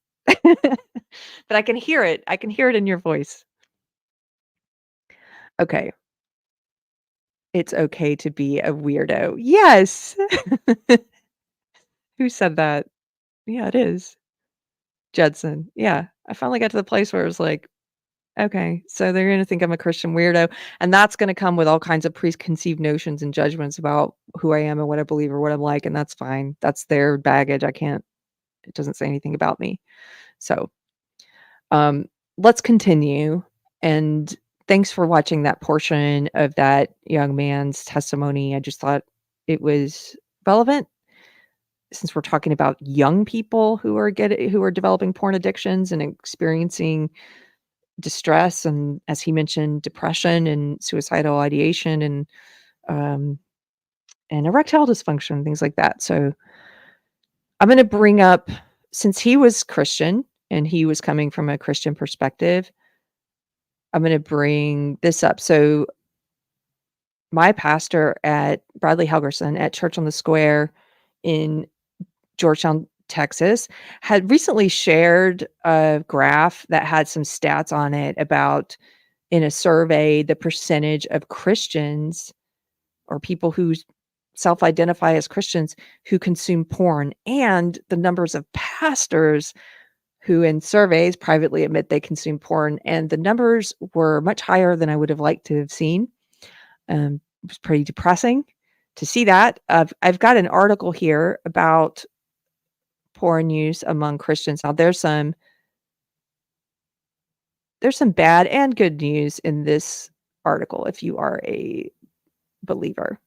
But I can hear it. I can hear it in your voice. Okay. It's okay to be a weirdo. Yes. Who said that? Yeah, it is. Judson. Yeah. I finally got to the place where it was like, okay, so they're going to think I'm a Christian weirdo, and that's going to come with all kinds of preconceived notions and judgments about who I am and what I believe or what I'm like, and that's fine. That's their baggage. It doesn't say anything about me. So, let's continue. And thanks for watching that portion of that young man's testimony. I just thought it was relevant, since we're talking about young people who are developing porn addictions and experiencing distress, and, as he mentioned, depression and suicidal ideation, and erectile dysfunction, things like that. So I'm going to bring up, since he was Christian and he was coming from a Christian perspective, I'm going to bring this up. So my pastor at Bradley Helgerson at Church on the Square in Georgetown, Texas, had recently shared a graph that had some stats on it about, in a survey, the percentage of Christians, or people who self-identify as Christians, who consume porn, and the numbers of pastors who in surveys privately admit they consume porn. And the numbers were much higher than I would have liked to have seen. It was pretty depressing to see that. I've got an article here about porn use among Christians. Now, there's some bad and good news in this article if you are a believer.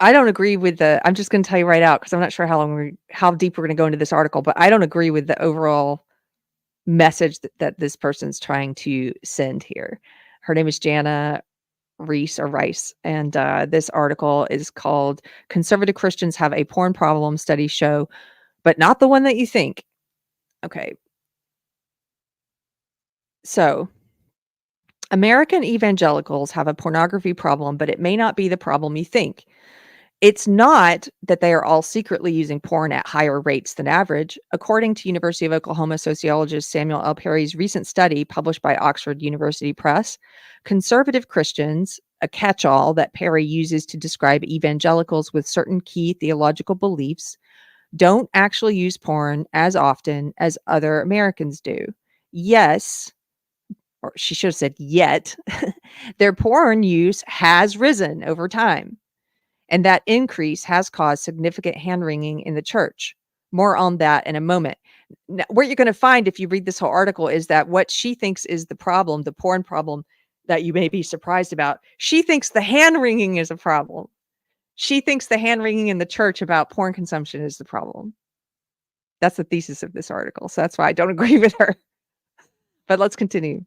I don't agree with I'm just going to tell you right out, because I'm not sure how deep we're going to go into this article, but I don't agree with the overall message that this person's trying to send here. Her name is Jana Rice, and this article is called "Conservative Christians Have a Porn Problem, Studies Show, but Not the One That You Think." Okay. So, American evangelicals have a pornography problem, but it may not be the problem you think. It's not that they are all secretly using porn at higher rates than average. According to University of Oklahoma sociologist Samuel L. Perry's recent study published by Oxford University Press, conservative Christians, a catch-all that Perry uses to describe evangelicals with certain key theological beliefs, don't actually use porn as often as other Americans do. Yes, or she should have said yet, their porn use has risen over time. And that increase has caused significant hand-wringing in the church. More on that in a moment. Now, what you're going to find if you read this whole article is that what she thinks is the problem, the porn problem that you may be surprised about, she thinks the hand-wringing is a problem. She thinks the hand-wringing in the church about porn consumption is the problem. That's the thesis of this article. So that's why I don't agree with her. But let's continue.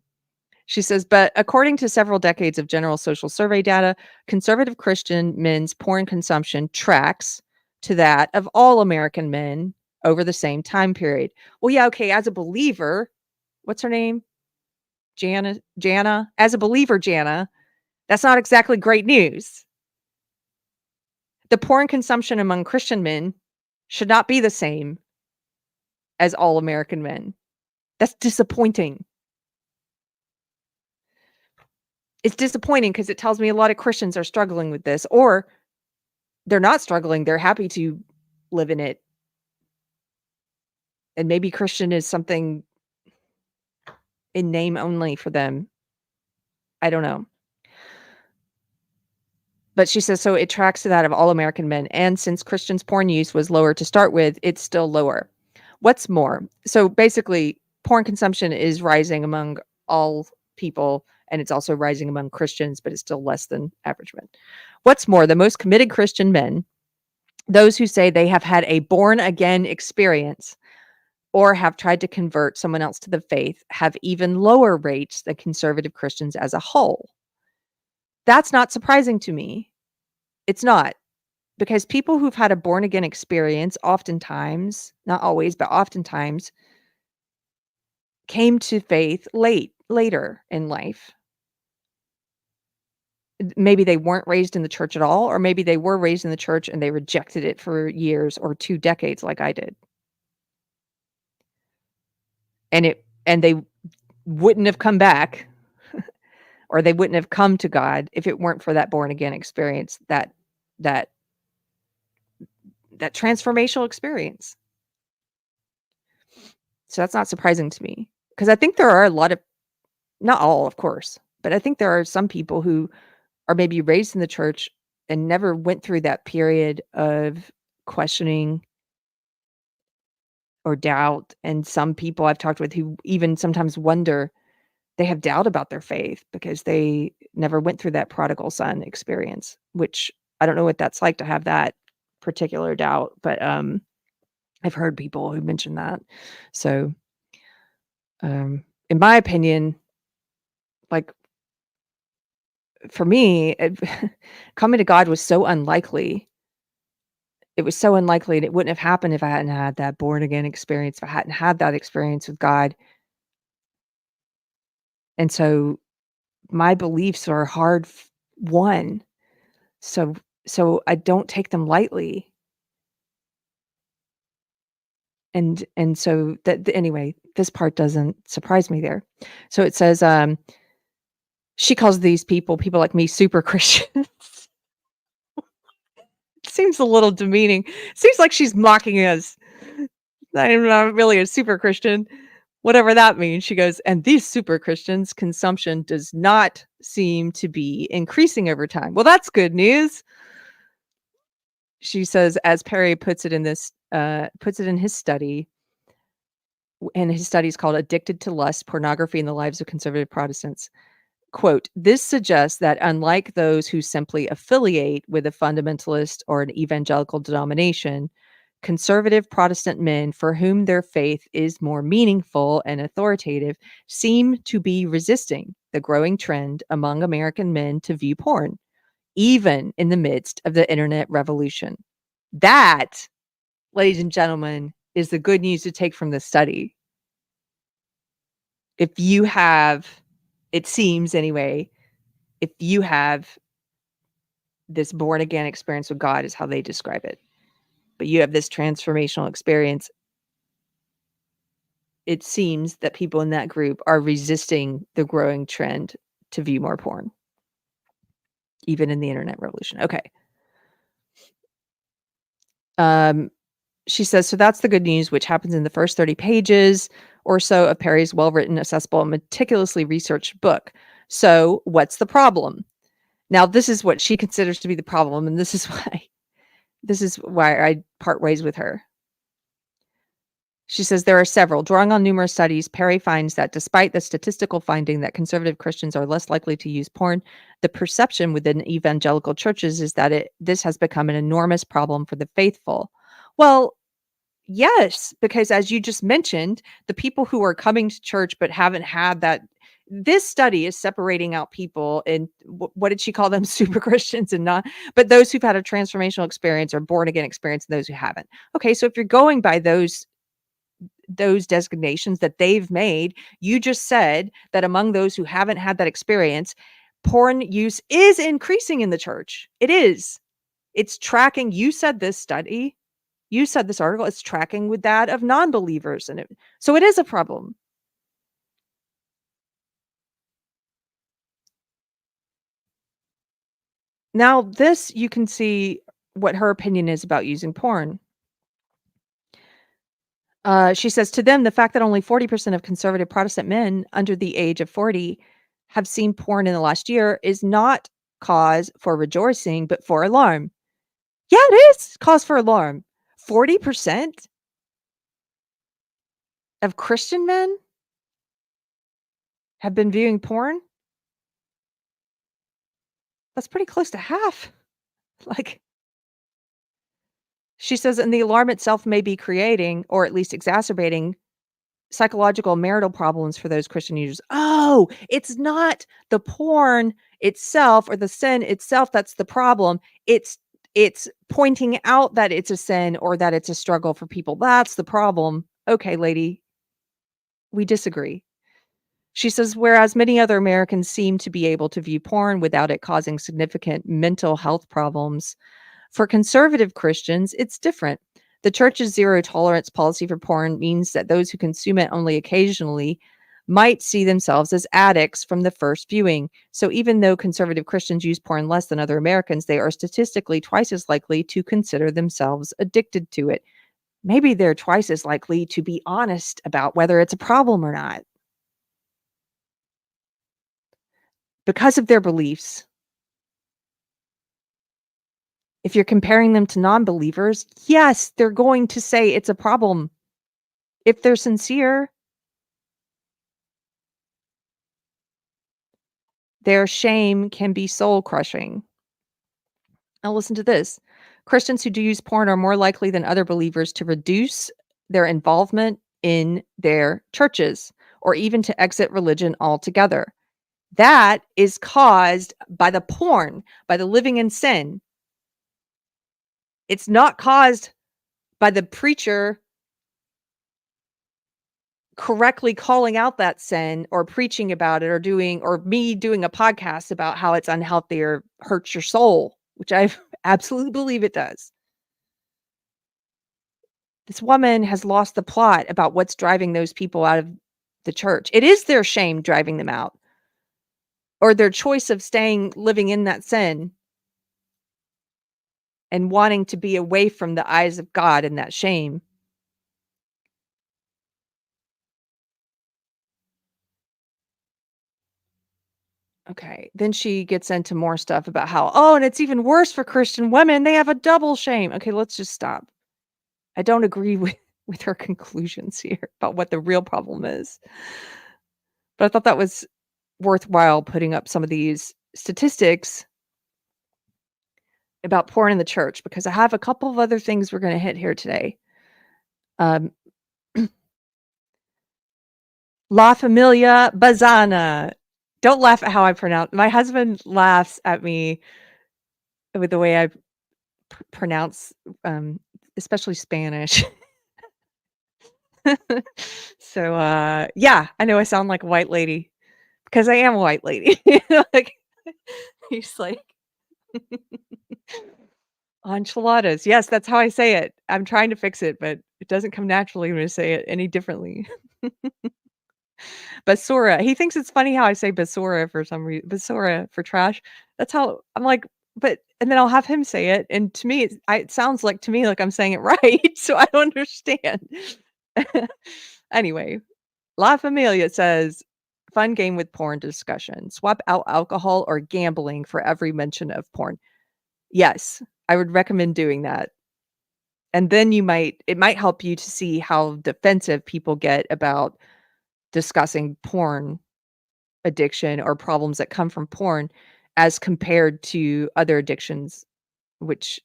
She says, but according to several decades of general social survey data, conservative Christian men's porn consumption tracks to that of all American men over the same time period. Well, yeah, okay, as a believer, what's her name? Jana. As a believer, Jana, that's not exactly great news. The porn consumption among Christian men should not be the same as all American men. That's disappointing. It's disappointing because it tells me a lot of Christians are struggling with this, or they're not struggling. They're happy to live in it. And maybe Christian is something in name only for them. I don't know. But she says, so it tracks to that of all American men. And since Christians' porn use was lower to start with, it's still lower. What's more? So basically, porn consumption is rising among all people, and it's also rising among Christians, but it's still less than average men. What's more, the most committed Christian men, those who say they have had a born-again experience or have tried to convert someone else to the faith, have even lower rates than conservative Christians as a whole. That's not surprising to me. It's not. Because people who've had a born-again experience, oftentimes, not always, but oftentimes, came to faith later in life. Maybe they weren't raised in the church at all, or maybe they were raised in the church and they rejected it for years or 2 decades like I did. And they wouldn't have come back or they wouldn't have come to God if it weren't for that born again experience, that transformational experience. So that's not surprising to me, because I think there are a lot of, not all, of course, but I think there are some people who are maybe raised in the church and never went through that period of questioning or doubt. And some people I've talked with who even sometimes wonder, they have doubt about their faith because they never went through that prodigal son experience, which I don't know what that's like to have that particular doubt, but I've heard people who mention that. So in my opinion, like, for me, coming to God was so unlikely. It was so unlikely, and it wouldn't have happened if I hadn't had that born again experience, if I hadn't had that experience with God. And so my beliefs are hard won. So I don't take them lightly. And so that anyway, this part doesn't surprise me there. So it says, she calls these people like me, super Christians. Seems a little demeaning. Seems like she's mocking us. I'm not really a super Christian, whatever that means. She goes, and these super Christians' consumption does not seem to be increasing over time. Well, that's good news. She says, as Perry puts it in his study, and his study is called Addicted to Lust, Pornography in the Lives of Conservative Protestants. Quote, this suggests that unlike those who simply affiliate with a fundamentalist or an evangelical denomination, conservative Protestant men for whom their faith is more meaningful and authoritative seem to be resisting the growing trend among American men to view porn, even in the midst of the internet revolution. That, ladies and gentlemen, is the good news to take from this study. If you have, it seems anyway, if you have this born again experience with God, is how they describe it, but you have this transformational experience, it seems that people in that group are resisting the growing trend to view more porn, even in the internet revolution. Okay. She says, so that's the good news, which happens in the first 30 pages or so of Perry's well-written, accessible, and meticulously researched book. So what's the problem? Now, this is what she considers to be the problem, and this is why I part ways with her. She says there are several. Drawing on numerous studies, Perry finds that despite the statistical finding that conservative Christians are less likely to use porn, the perception within evangelical churches is that this has become an enormous problem for the faithful. Well, yes, because as you just mentioned, the people who are coming to church but haven't had that, this study is separating out people in what did she call them? Super Christians and not, but those who've had a transformational experience or born again experience and those who haven't. Okay, so if you're going by those designations that they've made, you just said that among those who haven't had that experience, porn use is increasing in the church. It is. It's tracking. You said this study. You said this article is tracking with that of non-believers. So it is a problem. Now, this, you can see what her opinion is about using porn. She says, to them, the fact that only 40% of conservative Protestant men under the age of 40 have seen porn in the last year is not cause for rejoicing, but for alarm. Yeah, it is cause for alarm. 40% of Christian men have been viewing porn. That's pretty close to half. Like, she says, and the alarm itself may be creating, or at least exacerbating, psychological marital problems for those Christian users. Oh, it's not the porn itself or the sin itself that's the problem. It's pointing out that it's a sin or that it's a struggle for people. That's the problem. Okay, lady, we disagree. She says, whereas many other Americans seem to be able to view porn without it causing significant mental health problems, for conservative Christians, it's different. The church's zero tolerance policy for porn means that those who consume it only occasionally might see themselves as addicts from the first viewing. So even though conservative Christians use porn less than other Americans, they are statistically twice as likely to consider themselves addicted to it. Maybe they're twice as likely to be honest about whether it's a problem or not because of their beliefs. If you're comparing them to non-believers, yes, they're going to say it's a problem if they're sincere. Their shame can be soul-crushing. Now listen to this. Christians who do use porn are more likely than other believers to reduce their involvement in their churches or even to exit religion altogether. That is caused by the porn, by the living in sin. It's not caused by the preacher correctly calling out that sin or preaching about it or me doing a podcast about how it's unhealthy or hurts your soul, which I absolutely believe it does. This woman has lost the plot about what's driving those people out of the church. It is their shame driving them out or their choice of living in that sin and wanting to be away from the eyes of God in that shame. Okay. Then she gets into more stuff about how, and it's even worse for Christian women. They have a double shame. Okay, let's just stop. I don't agree with her conclusions here about what the real problem is. But I thought that was worthwhile putting up some of these statistics about porn in the church because I have a couple of other things we're going to hit here today. La Familia Bazana. Don't laugh at how I pronounce. My husband laughs at me with the way I pronounce, especially Spanish. So, yeah, I know I sound like a white lady because I am a white lady. Like, he's like, enchiladas. Yes, that's how I say it. I'm trying to fix it, but it doesn't come naturally when I say it any differently. Basura. He thinks it's funny how I say basura for some reason. Basura for trash. That's how I'm like, but and then I'll have him say it, and to me, it sounds like to me like I'm saying it right, so I don't understand. Anyway, La Familia says, fun game with porn discussion. Swap out alcohol or gambling for every mention of porn. Yes, I would recommend doing that. And then it might help you to see how defensive people get about discussing porn addiction or problems that come from porn as compared to other addictions, which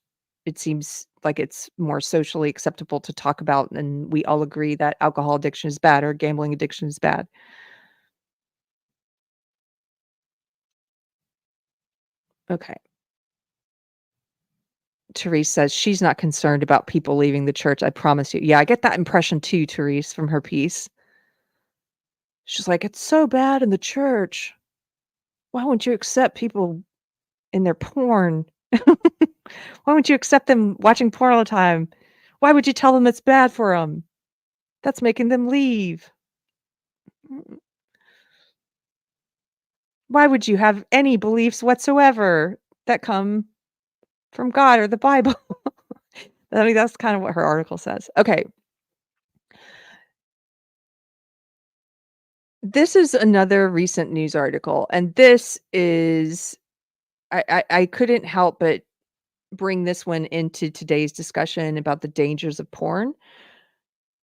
it seems like it's more socially acceptable to talk about. And we all agree that alcohol addiction is bad or gambling addiction is bad. Okay. Therese says she's not concerned about people leaving the church. I promise you. Yeah, I get that impression too, Therese, from her piece. She's like, it's so bad in the church. Why won't you accept people in their porn? Why won't you accept them watching porn all the time? Why would you tell them it's bad for them? That's making them leave. Why would you have any beliefs whatsoever that come from God or the Bible? I mean, that's kind of what her article says. Okay. This is another recent news article, and this is I couldn't help but bring this one into today's discussion about the dangers of porn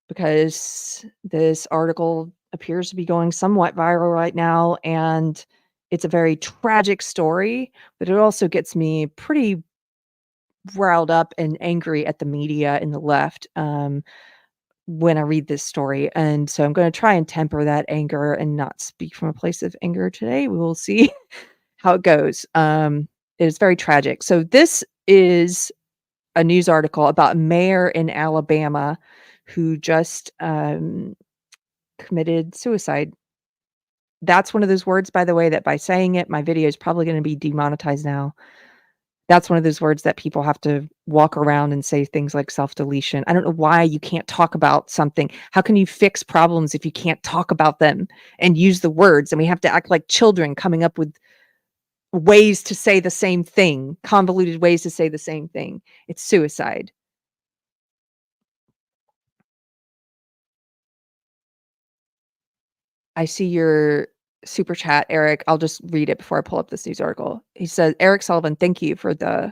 because this article appears to be going somewhat viral right now, and it's a very tragic story, but it also gets me pretty riled up and angry at the media and the left when I read this story. And so I'm going to try and temper that anger and not speak from a place of anger today. We will see how it goes. It is very tragic. So this is a news article about a mayor in Alabama who just committed suicide. That's one of those words, by the way, that by saying it, my video is probably going to be demonetized now. That's one of those words that people have to walk around and say things like self-deletion. I don't know why you can't talk about something. How can you fix problems if you can't talk about them and use the words? And we have to act like children coming up with ways to say the same thing, convoluted ways to say the same thing. It's suicide. I see your super chat, Eric. I'll just read it before I pull up this news article. He says, Eric Sullivan, thank you for the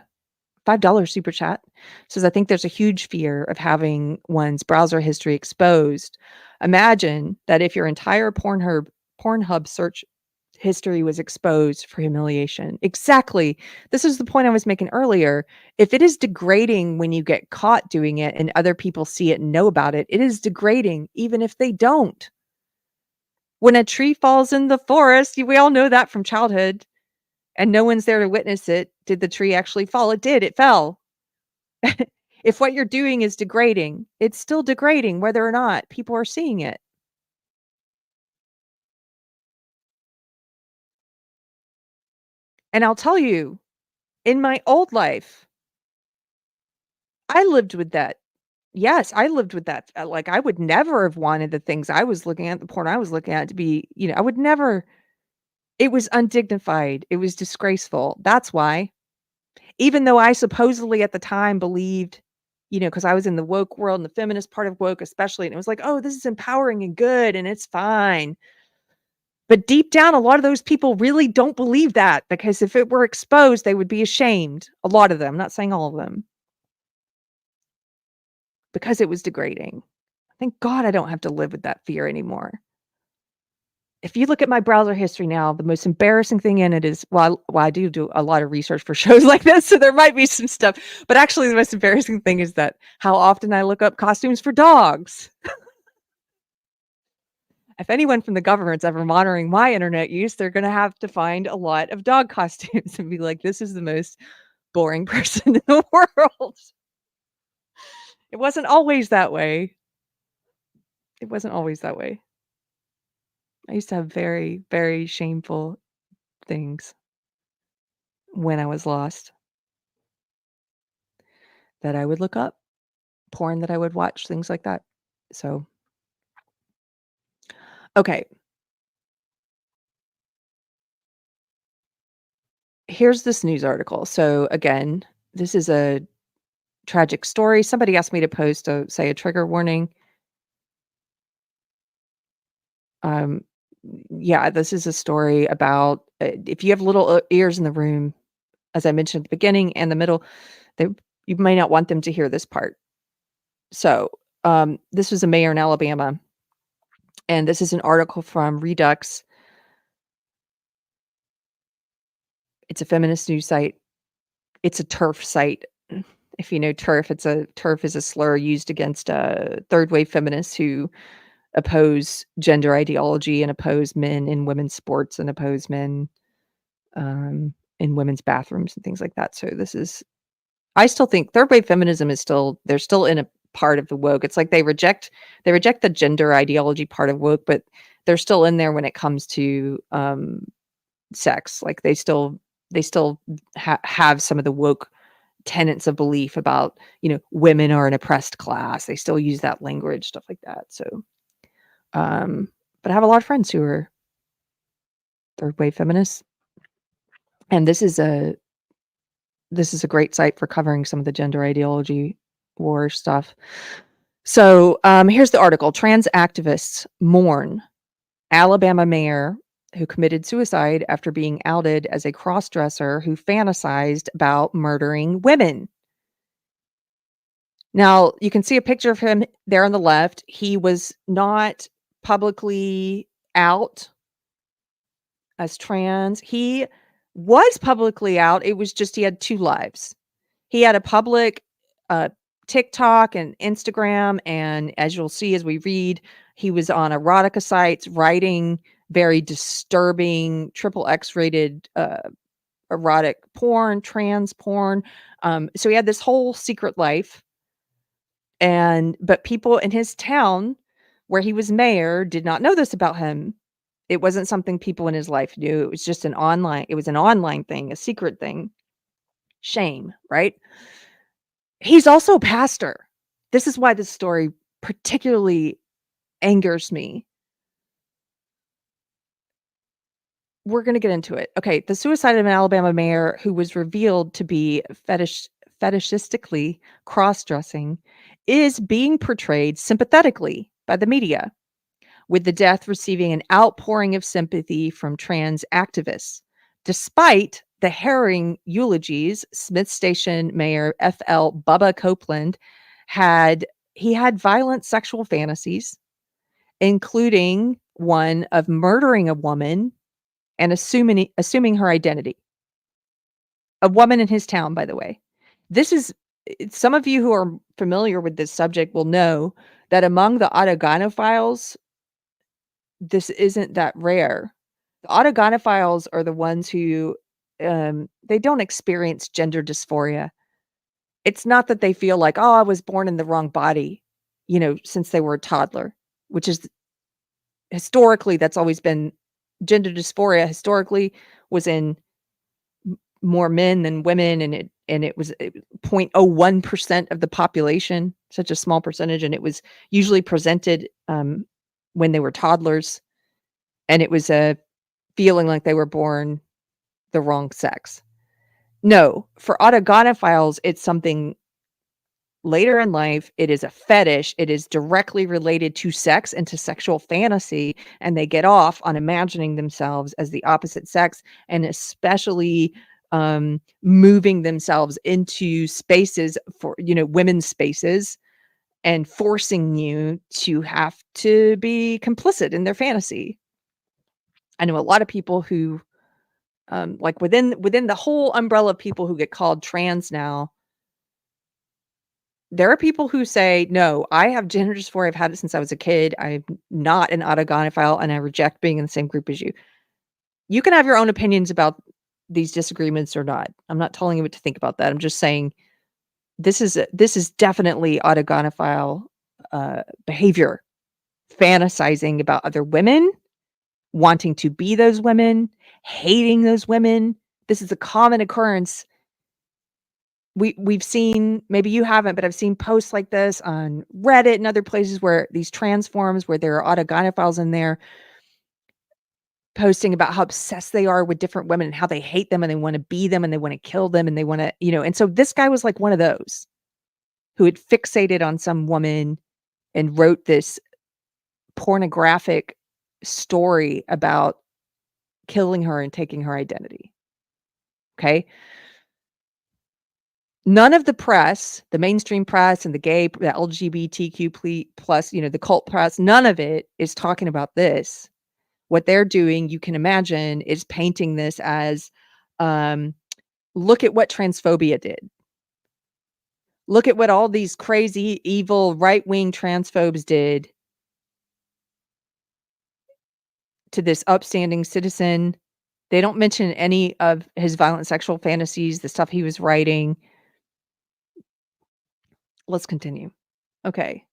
$5 super chat. Says, I think there's a huge fear of having one's browser history exposed. Imagine that if your entire Pornhub search history was exposed for humiliation. Exactly. This is the point I was making earlier. If it is degrading when you get caught doing it and other people see it and know about it, it is degrading even if they don't. When a tree falls in the forest, we all know that from childhood, and no one's there to witness it. Did the tree actually fall? It did. It fell. If what you're doing is degrading, it's still degrading whether or not people are seeing it. And I'll tell you, in my old life, I lived with that. Yes, I lived with that. Like, I would never have wanted the things I was looking at, the porn I was looking at to be, I would never. It was undignified. It was disgraceful. That's why. Even though I supposedly at the time believed, because I was in the woke world and the feminist part of woke especially, and it was like, oh, this is empowering and good and it's fine. But deep down, a lot of those people really don't believe that, because if it were exposed, they would be ashamed. A lot of them, I'm not saying all of them, because it was degrading. Thank God I don't have to live with that fear anymore. if you look at my browser history now, the most embarrassing thing in it is, well, I do a lot of research for shows like this, so there might be some stuff, but actually the most embarrassing thing is that how often I look up costumes for dogs. If anyone from the government's ever monitoring my internet use, they're going to have to find a lot of dog costumes and be like, this is the most boring person in the world. It wasn't always that way. It wasn't always that way. I used to have very, very shameful things when I was lost that I would look up, porn that I would watch, things like that. So, okay. Here's this news article. So again, this is a tragic story. Somebody asked me to post say a trigger warning. Yeah, this is a story about if you have little ears in the room, as I mentioned at the beginning and the middle, you may not want them to hear this part. So, this was a mayor in Alabama, and this is an article from Redux. It's a feminist news site. It's a TERF site. If you know TERF, TERF is a slur used against third wave feminists who oppose gender ideology and oppose men in women's sports and oppose men in women's bathrooms and things like that. So I still think third wave feminism they're still in a part of the woke. It's like they reject the gender ideology part of woke, but they're still in there when it comes to sex. Like they still have some of the woke tenets of belief about, women are an oppressed class. They still use that language, stuff like that. So, but I have a lot of friends who are third wave feminists, and this is a great site for covering some of the gender ideology war stuff. So, here's the article. Trans activists mourn Alabama mayor who committed suicide after being outed as a cross-dresser who fantasized about murdering women. Now, you can see a picture of him there on the left. He was not publicly out as trans. He was publicly out. It was just he had two lives. He had a public TikTok and Instagram, and as you'll see as we read, he was on erotica sites writing very disturbing XXX rated erotic porn, trans porn. So he had this whole secret life, but people in his town where he was mayor did not know this about him. It wasn't something people in his life knew. It was just an online thing, a secret thing. Shame, right? He's also a pastor. This is why this story particularly angers me. We're going to get into it. Okay, the suicide of an Alabama mayor who was revealed to be fetishistically cross-dressing is being portrayed sympathetically by the media, with the death receiving an outpouring of sympathy from trans activists. Despite the harrowing eulogies, Smith Station Mayor F.L. Bubba Copeland had violent sexual fantasies, including one of murdering a woman and assuming her identity. A woman in his town, by the way. Some of you who are familiar with this subject will know that among the autogynophiles, this isn't that rare. The autogynophiles are the ones who they don't experience gender dysphoria. It's not that they feel like, oh, I was born in the wrong body, since they were a toddler, which is historically, that's always been gender dysphoria. Historically was in more men than women, and it was 0.01% of the population, such a small percentage, and it was usually presented when they were toddlers, and it was a feeling like they were born the wrong sex. No, for autogynophiles, it's something later in life. It is a fetish. It is directly related to sex and to sexual fantasy, and they get off on imagining themselves as the opposite sex, and especially moving themselves into spaces for, women's spaces, and forcing you to have to be complicit in their fantasy. I know a lot of people who, like within the whole umbrella of people who get called trans now, there are people who say, no, I have gender dysphoria. I've had it since I was a kid. I'm not an autogynephile and I reject being in the same group as you. You can have your own opinions about these disagreements or not. I'm not telling you what to think about that. I'm just saying this is definitely autogynephile behavior, fantasizing about other women, wanting to be those women, hating those women. This is a common occurrence. We've seen, maybe you haven't, but I've seen posts like this on Reddit and other places where these trans forums where there are autogynephiles in there posting about how obsessed they are with different women and how they hate them and they want to be them and they want to kill them and they want to, and so this guy was like one of those who had fixated on some woman and wrote this pornographic story about killing her and taking her identity. Okay. None of the press, the mainstream press and the gay, the LGBTQ plus, the cult press, none of it is talking about this. What they're doing, you can imagine, is painting this as, look at what transphobia did. Look at what all these crazy, evil, right-wing transphobes did to this upstanding citizen. They don't mention any of his violent sexual fantasies, the stuff he was writing. Let's continue. Okay.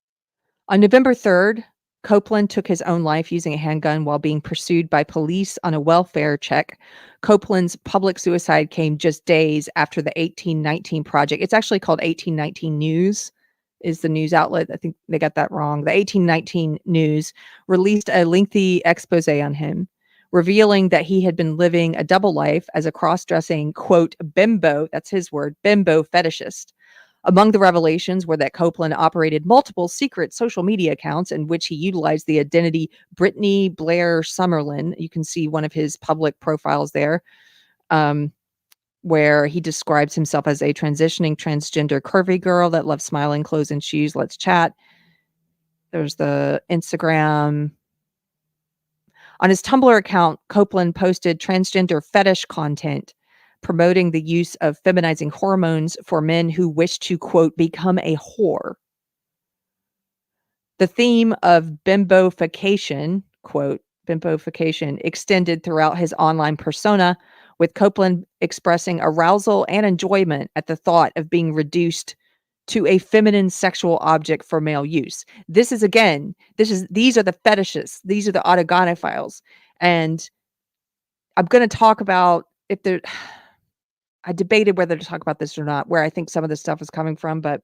On November 3rd, Copeland took his own life using a handgun while being pursued by police on a welfare check. Copeland's public suicide came just days after the 1819 Project. It's actually called 1819 News, is the news outlet. I think they got that wrong. The 1819 News released a lengthy expose on him, revealing that he had been living a double life as a cross-dressing, quote, bimbo, that's his word, bimbo fetishist. Among the revelations were that Copeland operated multiple secret social media accounts in which he utilized the identity Brittany Blair Summerlin. You can see one of his public profiles there, where he describes himself as a transitioning transgender curvy girl that loves smiling clothes and shoes. Let's chat. There's the Instagram. On his Tumblr account, Copeland posted transgender fetish content, promoting the use of feminizing hormones for men who wish to, quote, become a whore. The theme of bimbofication, quote, bimbofication, extended throughout his online persona, with Copeland expressing arousal and enjoyment at the thought of being reduced to a feminine sexual object for male use. These are the fetishists. These are the autogynephiles. And I'm going to talk about I debated whether to talk about this or not, where I think some of this stuff is coming from, but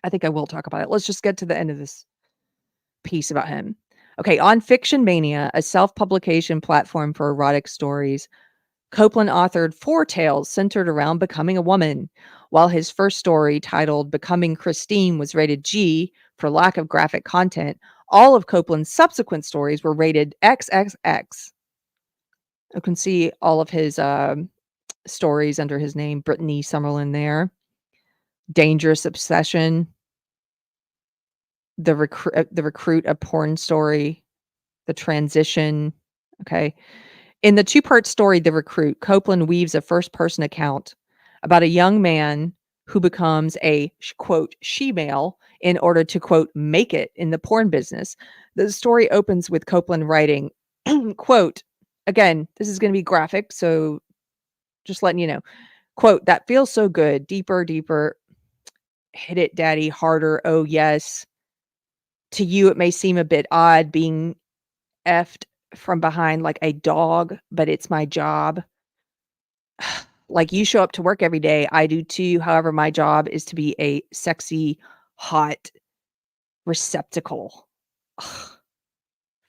I think I will talk about it. Let's just get to the end of this piece about him. Okay, on Fiction Mania, a self-publication platform for erotic stories, Copeland authored 4 tales centered around becoming a woman. While his first story, titled Becoming Christine, was rated G for lack of graphic content, all of Copeland's subsequent stories were rated XXX. You can see all of his stories under his name, Brittany Summerlin there. Dangerous Obsession, the recruit, a porn story, the transition. Okay. In the 2-part story, The Recruit, Copeland weaves a first-person account about a young man who becomes a, quote, she-male in order to, quote, make it in the porn business. The story opens with Copeland writing, quote, again, this is going to be graphic, so just letting you know, quote, that feels so good, deeper, deeper, hit it, daddy, harder, oh yes. To you, it may seem a bit odd being effed from behind like a dog, but it's my job. Like you show up to work every day, I do too. However, my job is to be a sexy, hot receptacle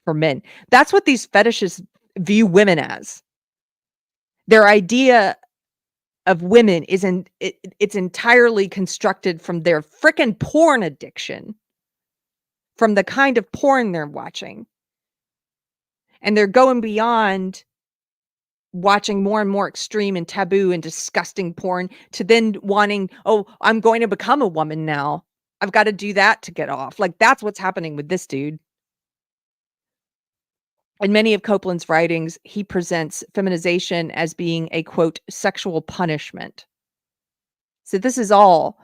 for men. That's what these fetishists view women as. Their idea of women it's entirely constructed from their frickin' porn addiction, from the kind of porn they're watching. And they're going beyond watching more and more extreme and taboo and disgusting porn to then wanting, oh, I'm going to become a woman now. I've got to do that to get off. Like, that's what's happening with this dude. In many of Copeland's writings, he presents feminization as being a, quote, sexual punishment. So this is all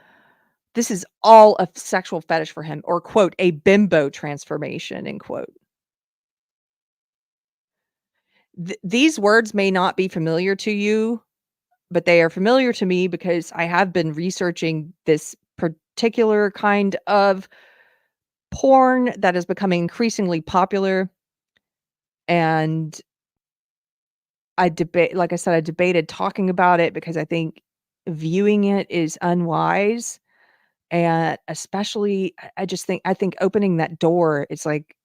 a sexual fetish for him, or, quote, a bimbo transformation, end quote. These words may not be familiar to you, but they are familiar to me because I have been researching this particular kind of porn that is becoming increasingly popular. And I debated talking about it because I think viewing it is unwise. And especially, I think opening that door, it's like,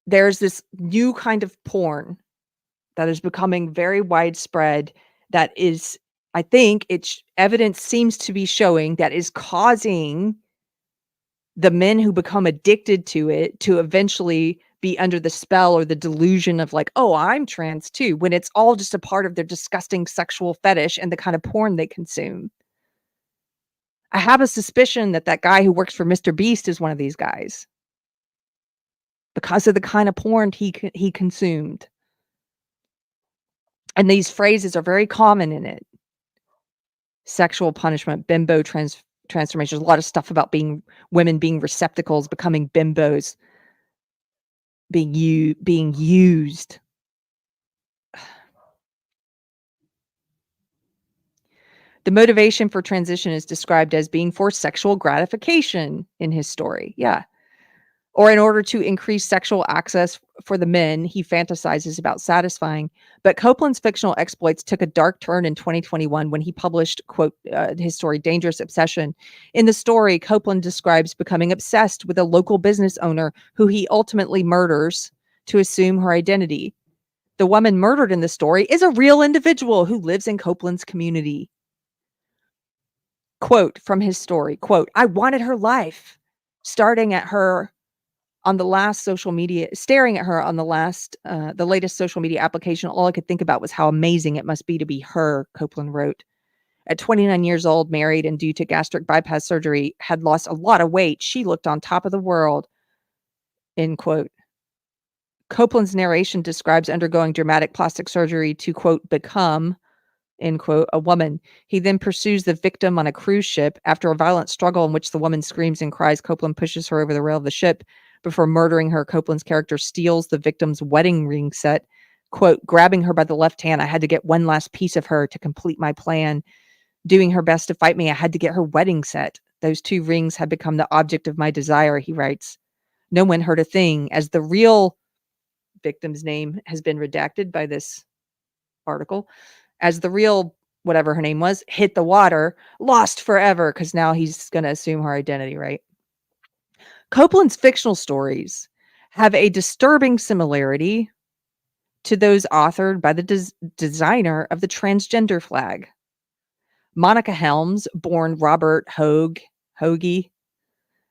there's this new kind of porn that is becoming very widespread that is, I think evidence seems to be showing that is causing the men who become addicted to it to eventually be under the spell or the delusion of like, oh, I'm trans too, when it's all just a part of their disgusting sexual fetish and the kind of porn they consume. I have a suspicion that that guy who works for Mr. Beast is one of these guys because of the kind of porn he consumed. And these phrases are very common in it. Sexual punishment, bimbo transformation. There's a lot of stuff about women being receptacles, becoming bimbos, being used. The motivation for transition is described as being for sexual gratification in his story. Yeah. Or in order to increase sexual access for the men he fantasizes about satisfying. But Copeland's fictional exploits took a dark turn in 2021 when he published, quote, his story, Dangerous Obsession. In the story, Copeland describes becoming obsessed with a local business owner who he ultimately murders to assume her identity. The woman murdered in the story is a real individual who lives in Copeland's community. Quote from his story, quote, I wanted her life, staring at her on the latest social media application. All I could think about was how amazing it must be to be her, Copeland wrote. At 29 years old, married, and due to gastric bypass surgery, had lost a lot of weight. She looked on top of the world, end quote. Copeland's narration describes undergoing dramatic plastic surgery to, quote, become, end quote, a woman. He then pursues the victim on a cruise ship. After a violent struggle in which the woman screams and cries, Copeland pushes her over the rail of the ship. Before murdering her, Copeland's character steals the victim's wedding ring set. Quote, grabbing her by the left hand, I had to get one last piece of her to complete my plan. Doing her best to fight me, I had to get her wedding set. Those two rings had become the object of my desire, he writes. No one heard a thing, as the real victim's name has been redacted by this article, as the real, whatever her name was, hit the water, lost forever, because now he's going to assume her identity, right? Copeland's fictional stories have a disturbing similarity to those authored by the designer of the transgender flag. Monica Helms, born Robert Hoagie,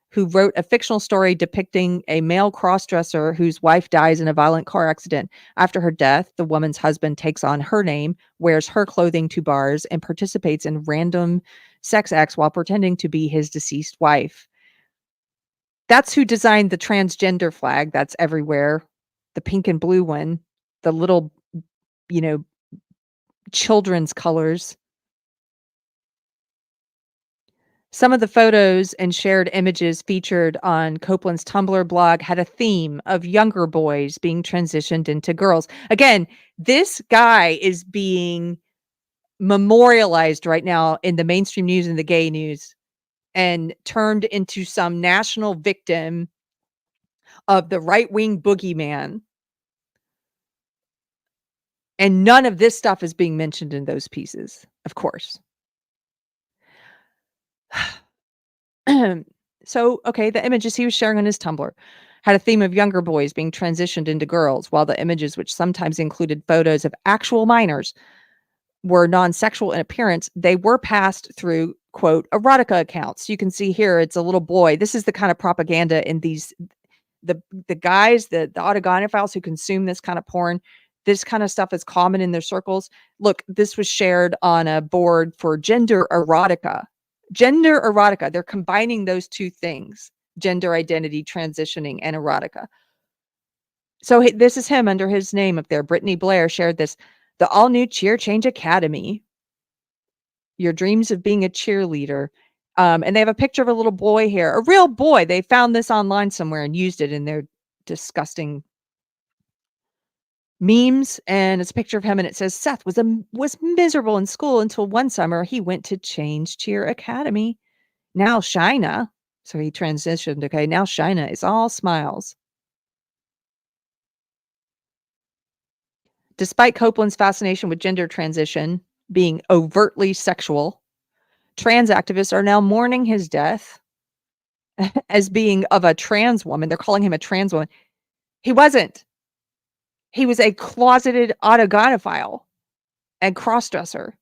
who wrote a fictional story depicting a male crossdresser whose wife dies in a violent car accident. After her death, the woman's husband takes on her name, wears her clothing to bars, and participates in random sex acts while pretending to be his deceased wife. That's who designed the transgender flag that's everywhere, the pink and blue one, the little, children's colors. Some of the photos and shared images featured on Copeland's Tumblr blog had a theme of younger boys being transitioned into girls. Again, this guy is being memorialized right now in the mainstream news and the gay news and turned into some national victim of the right-wing boogeyman. And none of this stuff is being mentioned in those pieces, of course. So, okay, the images he was sharing on his Tumblr had a theme of younger boys being transitioned into girls, while the images, which sometimes included photos of actual minors, were non-sexual in appearance. They were passed through, quote, erotica accounts. You can see here, it's a little boy. This is the kind of propaganda in these, the guys, the autogynophiles who consume this kind of porn. This kind of stuff is common in their circles. Look, this was shared on a board for gender erotica. Gender erotica. They're combining those two things, gender identity, transitioning, and erotica. So this is him under his name up there. Brittany Blair shared this. The all-new Cheer Change Academy. Your dreams of being a cheerleader. And they have a picture of a little boy here. A real boy. They found this online somewhere and used it in their disgusting memes. And it's a picture of him, and it says, Seth was miserable in school until one summer he went to Change Cheer Academy. Now Shina. So he transitioned. Okay, now Shina is all smiles. Despite Copeland's fascination with gender transition being overtly sexual, trans activists are now mourning his death as being of a trans woman. They're calling him a trans woman. He wasn't. He was a closeted autogynephile and crossdresser.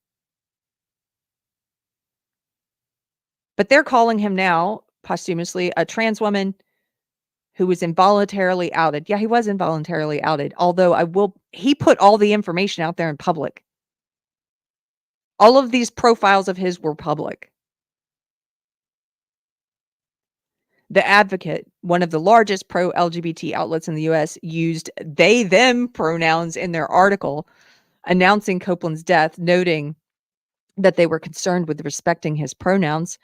But they're calling him now, posthumously, a trans woman who was involuntarily outed. Yeah, he was involuntarily outed, although he put all the information out there in public. All of these profiles of his were public. The Advocate, one of the largest pro-LGBT outlets in the U.S., used they, them pronouns in their article announcing Copeland's death, noting that they were concerned with respecting his pronouns.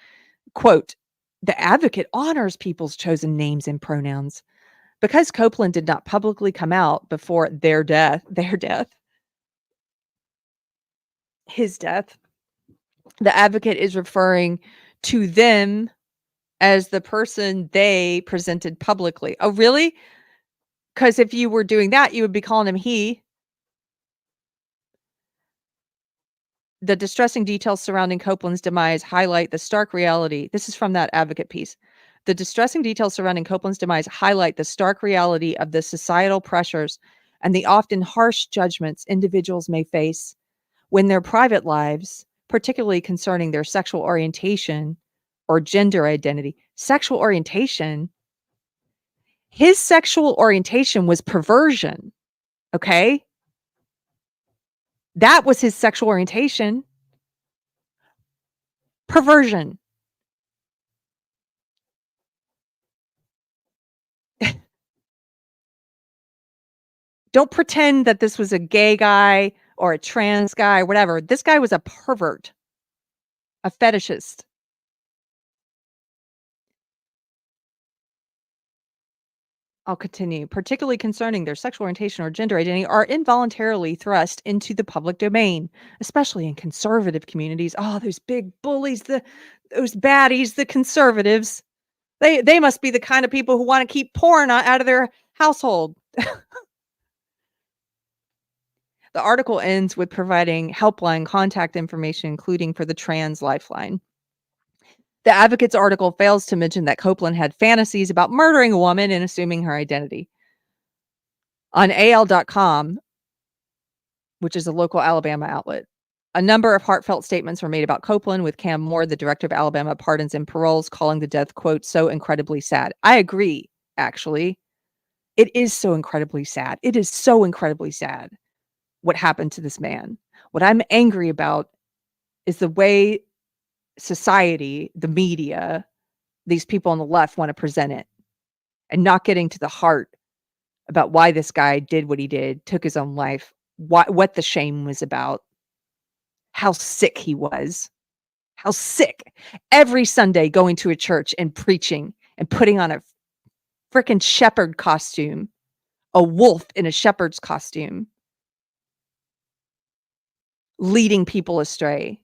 Quote, the Advocate honors people's chosen names and pronouns. Because Copeland did not publicly come out before his death, the Advocate is referring to them as the person they presented publicly. Oh, really? Because if you were doing that, you would be calling him he. The distressing details surrounding Copeland's demise highlight the stark reality. This is from that Advocate piece. The distressing details surrounding Copeland's demise highlight the stark reality of the societal pressures and the often harsh judgments individuals may face when their private lives, particularly concerning their sexual orientation or gender identity. Sexual orientation? His sexual orientation was perversion, okay? That was his sexual orientation. Perversion. Don't pretend that this was a gay guy or a trans guy, whatever. This guy was a pervert, a fetishist. I'll continue. Particularly concerning their sexual orientation or gender identity are involuntarily thrust into the public domain, especially in conservative communities. Oh, those big bullies, those baddies, the conservatives. They must be the kind of people who want to keep porn out of their household. The article ends with providing helpline contact information, including for the Trans Lifeline. The Advocate's article fails to mention that Copeland had fantasies about murdering a woman and assuming her identity. On AL.com, which is a local Alabama outlet, a number of heartfelt statements were made about Copeland, with Cam Moore, the director of Alabama Pardons and Paroles, calling the death, quote, so incredibly sad. I agree, actually. It is so incredibly sad. It is so incredibly sad what happened to this man. What I'm angry about is the way society, the media, these people on the left want to present it, and not getting to the heart about why this guy did what he did, took his own life, what the shame was about, how sick he was, how sick. Every Sunday going to a church and preaching and putting on a freaking shepherd costume, a wolf in a shepherd's costume, leading people astray.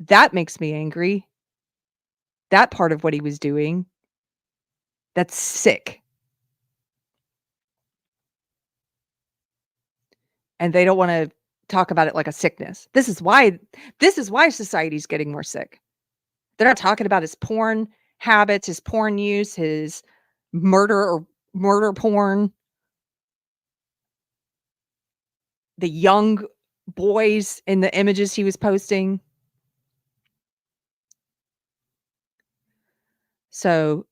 That makes me angry. That part of what he was doing, that's sick. And they don't want to talk about it like a sickness. This is why society's getting more sick. They're not talking about his porn habits, his porn use, his murder porn, the young boys in the images he was posting. So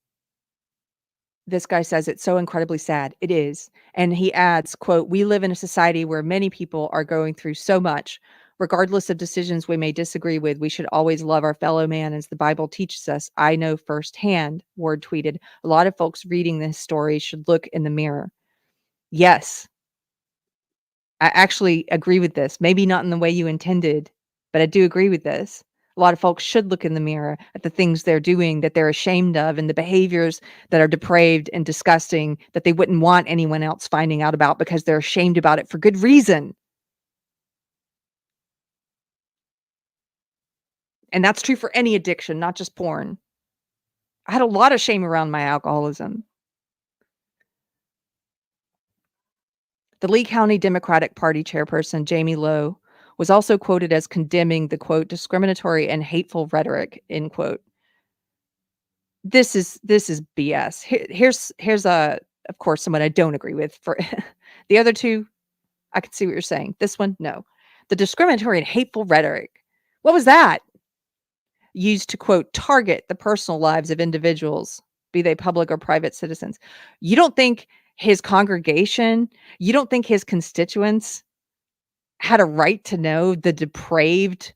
this guy says it's so incredibly sad. It is. And he adds, quote, we live in a society where many people are going through so much. Regardless of decisions we may disagree with, we should always love our fellow man as the Bible teaches us. I know firsthand, Ward tweeted. A lot of folks reading this story should look in the mirror. Yes. I actually agree with this. Maybe not in the way you intended, but I do agree with this. A lot of folks should look in the mirror at the things they're doing that they're ashamed of and the behaviors that are depraved and disgusting that they wouldn't want anyone else finding out about because they're ashamed about it for good reason. And that's true for any addiction, not just porn. I had a lot of shame around my alcoholism. The Lee County Democratic Party chairperson, Jamie Lowe, was also quoted as condemning the, quote, discriminatory and hateful rhetoric, end quote. This is BS. Here's of course, someone I don't agree with. For the other two, I can see what you're saying. This one, no. The discriminatory and hateful rhetoric. What was that? Used to, quote, target the personal lives of individuals, be they public or private citizens. You don't think his congregation, you don't think his constituents had a right to know the depraved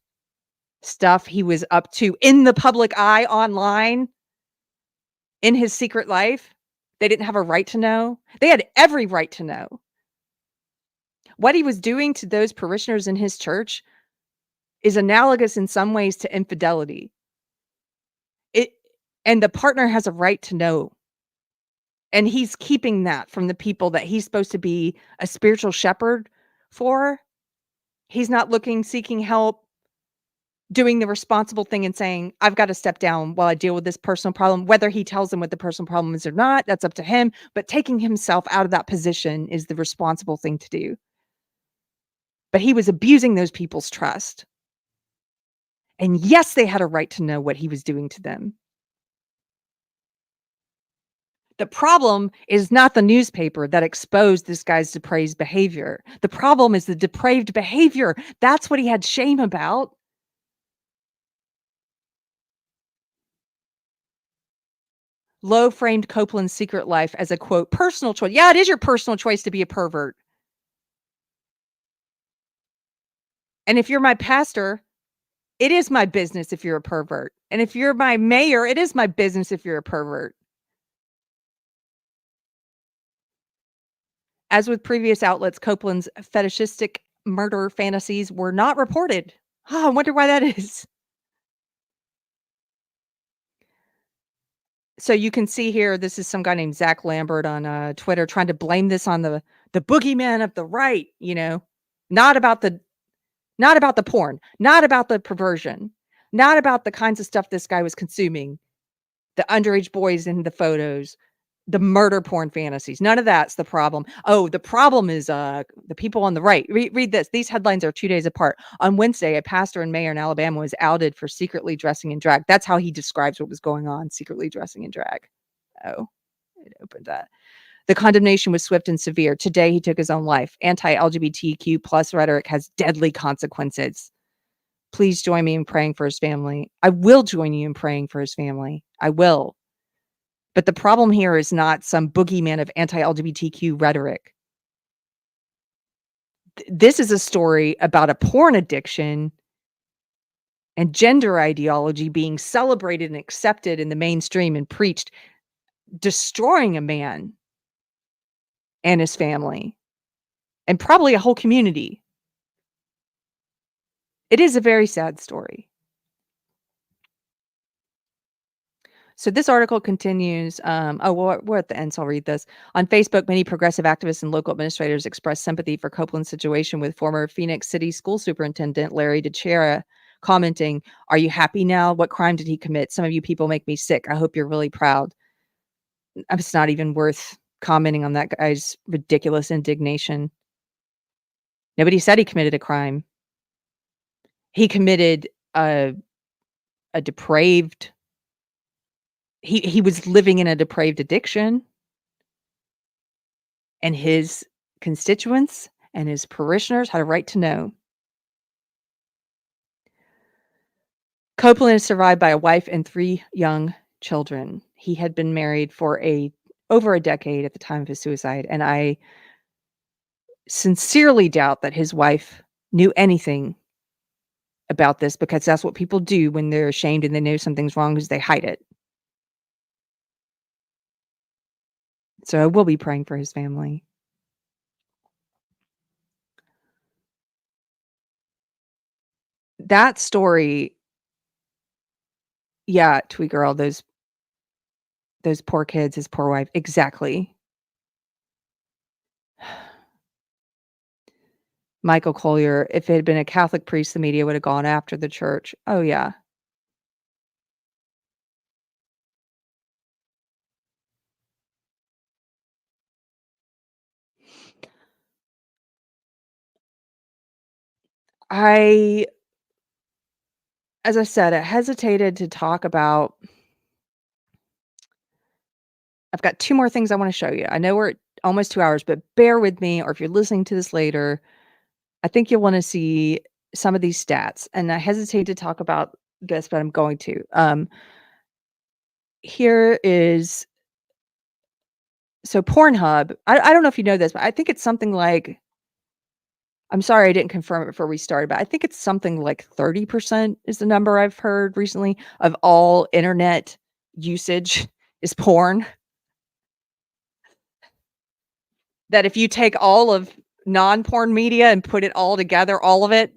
stuff he was up to in the public eye online, in his secret life? They didn't have a right to know. They had every right to know. What he was doing to those parishioners in his church is analogous in some ways to infidelity. And the partner has a right to know. And he's keeping that from the people that he's supposed to be a spiritual shepherd for. He's not seeking help, doing the responsible thing and saying, I've got to step down while I deal with this personal problem. Whether he tells them what the personal problem is or not, that's up to him. But taking himself out of that position is the responsible thing to do. But he was abusing those people's trust. And yes, they had a right to know what he was doing to them. The problem is not the newspaper that exposed this guy's depraved behavior. The problem is the depraved behavior. That's what he had shame about. Lowe framed Copeland's secret life as a, quote, personal choice. Yeah, it is your personal choice to be a pervert. And if you're my pastor, it is my business if you're a pervert. And if you're my mayor, it is my business if you're a pervert. As with previous outlets, Copeland's fetishistic murder fantasies were not reported. Oh, I wonder why that is. So you can see here, this is some guy named Zach Lambert on Twitter trying to blame this on the boogeyman of the right, not about the porn, not about the perversion, not about the kinds of stuff this guy was consuming, the underage boys in the photos, the murder porn fantasies. None of that's the problem. Oh, the problem is the people on the right. Read this. These headlines are 2 days apart. On Wednesday, a pastor and mayor in Alabama was outed for secretly dressing in drag. That's how he describes what was going on, secretly dressing in drag. Oh, it opened that. The condemnation was swift and severe. Today, he took his own life. Anti-LGBTQ plus rhetoric has deadly consequences. Please join me in praying for his family. I will join you in praying for his family. I will. But the problem here is not some boogeyman of anti-LGBTQ rhetoric. This is a story about a porn addiction and gender ideology being celebrated and accepted in the mainstream and preached, destroying a man and his family and probably a whole community. It is a very sad story. So this article continues. We're at the end, so I'll read this. On Facebook, many progressive activists and local administrators expressed sympathy for Copeland's situation, with former Phoenix City School Superintendent Larry DeChera commenting, "Are you happy now? What crime did he commit? Some of you people make me sick. I hope you're really proud." It's not even worth commenting on that guy's ridiculous indignation. Nobody said he committed a crime. He committed a depraved. He was living in a depraved addiction, and his constituents and his parishioners had a right to know. Copeland is survived by a wife and 3 young children. He had been married for over a decade at the time of his suicide, and I sincerely doubt that his wife knew anything about this, because that's what people do when they're ashamed and they know something's wrong, is they hide it. So I will be praying for his family. that story, yeah, Twee Girl, those poor kids, his poor wife. Exactly. Michael Collier, if it had been a Catholic priest, the media would have gone after the church. Oh, yeah. As I said, I hesitated to talk about. I've got 2 more things I wanna show you. I know we're at almost 2 hours, but bear with me, or if you're listening to this later, I think you'll wanna see some of these stats, and I hesitate to talk about this, but I'm going to. Here is so Pornhub, I don't know if you know this, but I think it's something like, I'm sorry I didn't confirm it before we started, but I think it's something like 30% is the number I've heard recently of all internet usage is porn. That if you take all of non-porn media and put it all together, all of it,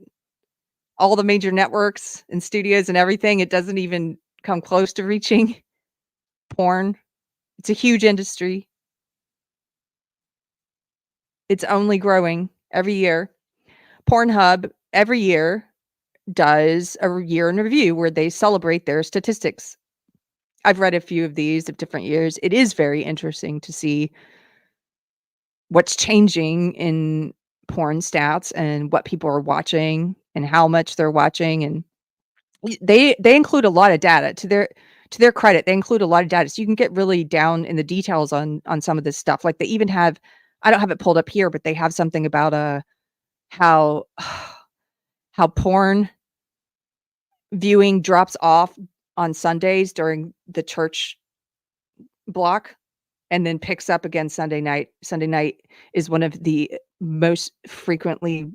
all the major networks and studios and everything, it doesn't even come close to reaching porn. It's a huge industry. It's only growing every year. Pornhub every year does a year in review where they celebrate their statistics. I've read a few of these of different years. It is very interesting to see what's changing in porn stats and what people are watching and how much they're watching, and they include a lot of data. To their credit, they include a lot of data, so you can get really down in the details on some of this stuff. Like, they even have, I don't have it pulled up here, but they have something about how how porn viewing drops off on Sundays during the church block and then picks up again Sunday night. Sunday night is one of the most frequently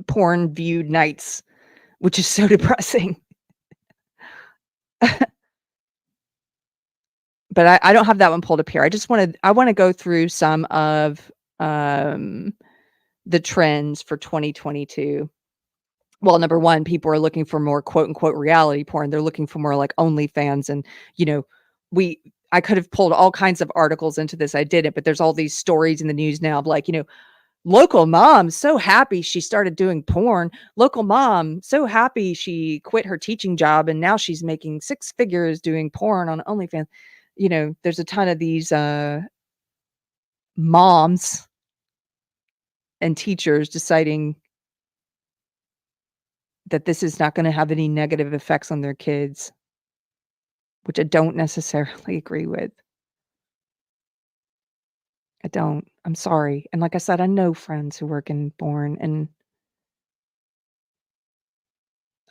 porn viewed nights, which is so depressing. But I don't have that one pulled up here. I want to go through some of the trends for 2022. Well, number one, people are looking for more quote unquote reality porn. They're looking for more like OnlyFans, and I could have pulled all kinds of articles into this. I didn't, but there's all these stories in the news now of, like, local mom so happy she started doing porn. Local mom so happy she quit her teaching job and now she's making 6 figures doing porn on OnlyFans. There's a ton of these moms and teachers deciding that this is not going to have any negative effects on their kids, which I don't necessarily agree with. I don't. I'm sorry. And like I said, I know friends who work in porn, and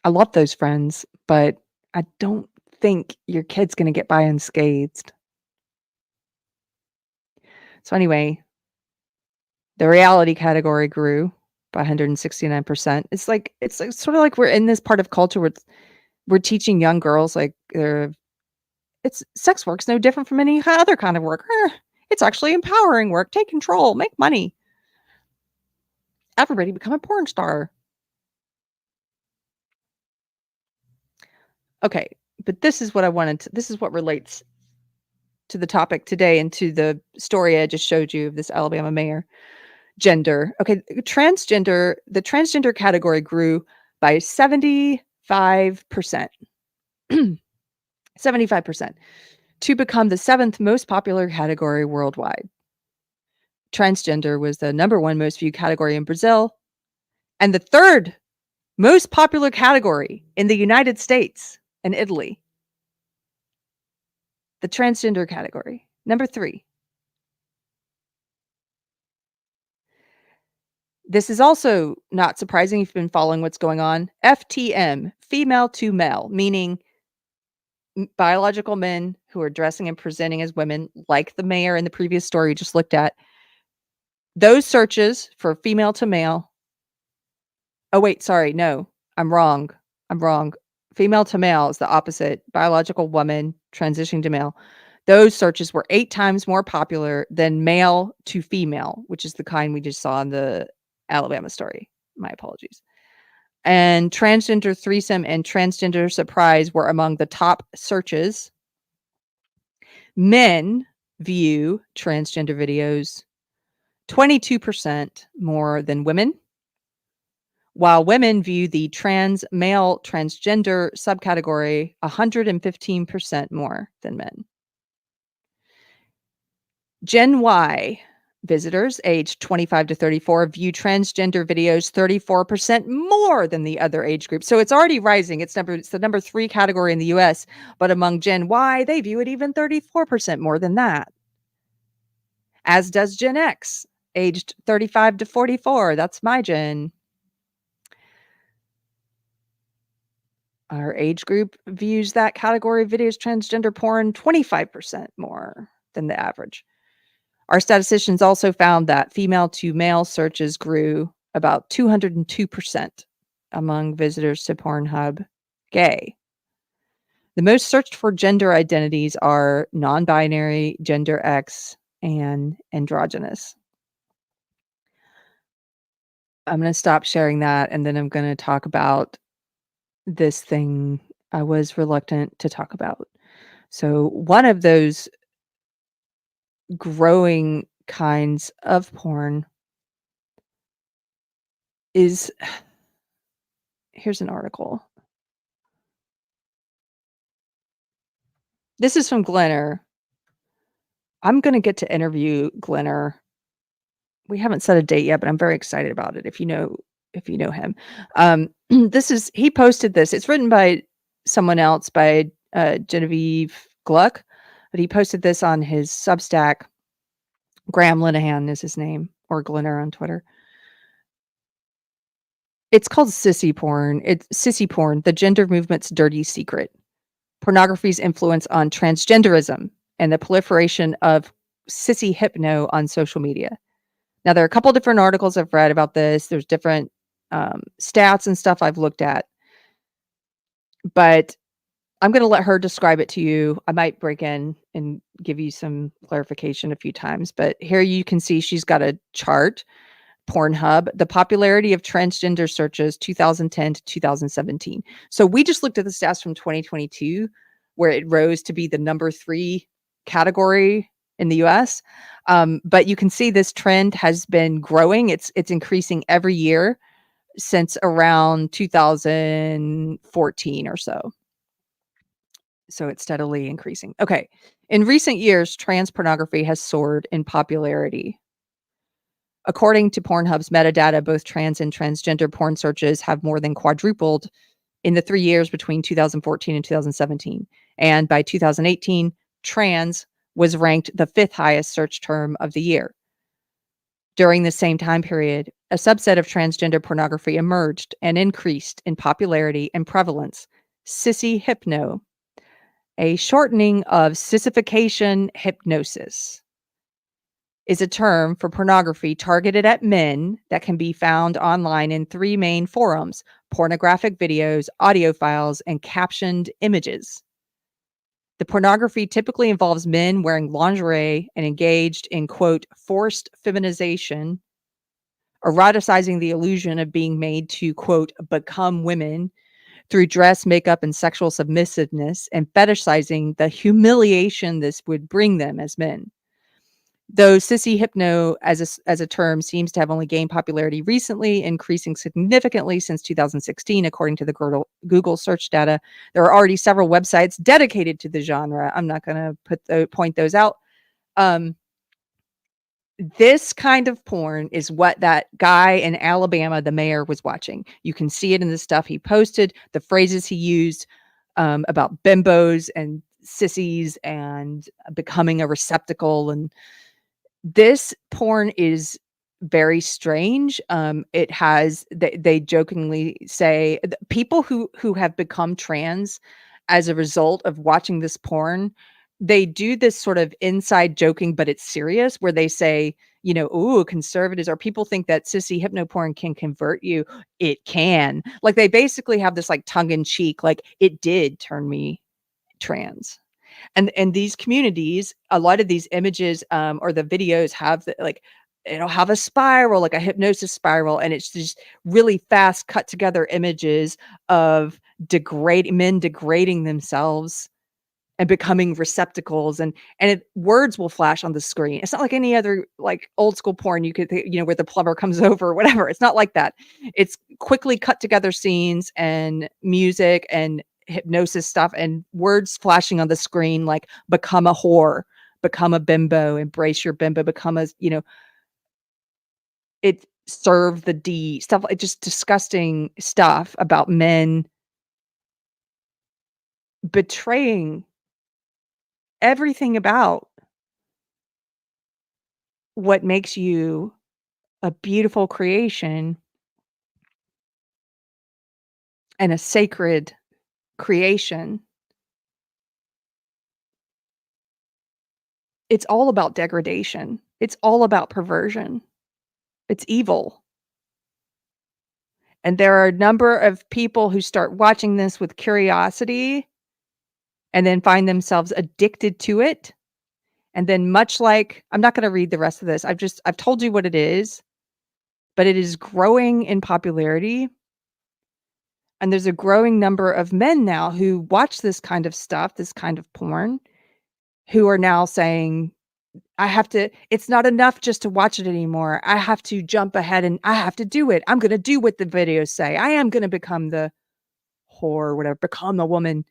I love those friends, but I don't think your kid's going to get by unscathed. So anyway, the reality category grew by 169%. It's sort of like we're in this part of culture where we're teaching young girls, like, it's sex work's no different from any other kind of work. It's actually empowering work. Take control, make money. Everybody become a porn star. Okay, but this is what this is what relates to the topic today and to the story I just showed you of this Alabama mayor. Gender. Okay, the transgender category grew by 75%. 75% to become the 7th most popular category worldwide. Transgender was the number 1 most viewed category in Brazil and the 3rd most popular category in the United States and Italy. The transgender category. Number 3. This is also not surprising if you've been following what's going on. FTM, female to male, meaning biological men who are dressing and presenting as women, like the mayor in the previous story you just looked at. Those searches for female to male. Oh, wait, sorry. No, I'm wrong. Female to male is the opposite. Biological woman transitioning to male. Those searches were 8 times more popular than male to female, which is the kind we just saw in the Alabama story. My apologies. And transgender threesome and transgender surprise were among the top searches. Men view transgender videos 22% more than women, while women view the trans male transgender subcategory 115% more than men. Gen Y visitors aged 25 to 34 view transgender videos 34% more than the other age group. So it's already rising. It's the number 3 category in the US, but among Gen Y, they view it even 34% more than that. As does Gen X, aged 35 to 44. That's my gen. Our age group views that category of videos transgender porn 25% more than the average. Our statisticians also found that female to male searches grew about 202% among visitors to Pornhub gay. The most searched for gender identities are non-binary, gender X, and androgynous. I'm going to stop sharing that, and then I'm going to talk about this thing I was reluctant to talk about. So one of those growing kinds of porn is, here's an article. This is from Glenner. I'm going to get to interview Glenner. We haven't set a date yet, but I'm very excited about it. If you know him, he posted this. It's written by someone else, by Genevieve Gluck, but he posted this on his Substack. Graham Linehan is his name, or Glenner on Twitter. It's called Sissy porn. It's Sissy porn, the gender movement's dirty secret. Pornography's influence on transgenderism and the proliferation of sissy hypno on social media. Now, there are a couple different articles I've read about this. There's different stats and stuff I've looked at. But I'm going to let her describe it to you. I might break in and give you some clarification a few times. But here you can see she's got a chart. Pornhub, the popularity of transgender searches 2010 to 2017. So we just looked at the stats from 2022, where it rose to be the number 3 category in the US. But you can see this trend has been growing. It's increasing every year since around 2014 or so. So it's steadily increasing. Okay. In recent years, trans pornography has soared in popularity. According to Pornhub's metadata, both trans and transgender porn searches have more than quadrupled in the 3 years between 2014 and 2017. And by 2018, trans was ranked the 5th highest search term of the year. During the same time period, a subset of transgender pornography emerged and increased in popularity and prevalence. Sissy hypno, a shortening of sissification hypnosis, is a term for pornography targeted at men that can be found online in 3 main forums: pornographic videos, audio files, and captioned images. The pornography typically involves men wearing lingerie and engaged in, quote, forced feminization, eroticizing the illusion of being made to, quote, become women through dress, makeup, and sexual submissiveness, and fetishizing the humiliation this would bring them as men. Though sissy hypno as a term seems to have only gained popularity recently, increasing significantly since 2016, according to the Google search data, there are already several websites dedicated to the genre. I'm not going to point those out. This kind of porn is what that guy in Alabama, the mayor, was watching. You can see it in the stuff he posted, the phrases he used about bimbos and sissies and becoming a receptacle. And this porn is very strange. It has, they jokingly say, people who have become trans as a result of watching this porn, they do this sort of inside joking, but it's serious, where they say, you know, ooh, conservatives, or people think that sissy hypno porn can convert you. It can. Like, they basically have this like tongue in cheek, like, it did turn me trans. And these communities, a lot of these images or the videos have like it'll have a spiral, like a hypnosis spiral, and it's just really fast cut together images of men degrading themselves and becoming receptacles, and words will flash on the screen. It's not like any other like old school porn you could where the plumber comes over or whatever. It's not like that. It's quickly cut together scenes and music and hypnosis stuff and words flashing on the screen like become a whore, become a bimbo, embrace your bimbo, become a it serve the D stuff, like just disgusting stuff about men betraying everything about what makes you a beautiful creation and a sacred creation. It's all about degradation. It's all about perversion. It's evil. And there are a number of people who start watching this with curiosity and then find themselves addicted to it. And then much like, I'm not going to read the rest of this. I've told you what it is, but it is growing in popularity. And there's a growing number of men now who watch this kind of stuff, this kind of porn, who are now saying, it's not enough just to watch it anymore. I have to jump ahead and I have to do it. I'm going to do what the videos say. I am going to become the whore or whatever, become a woman.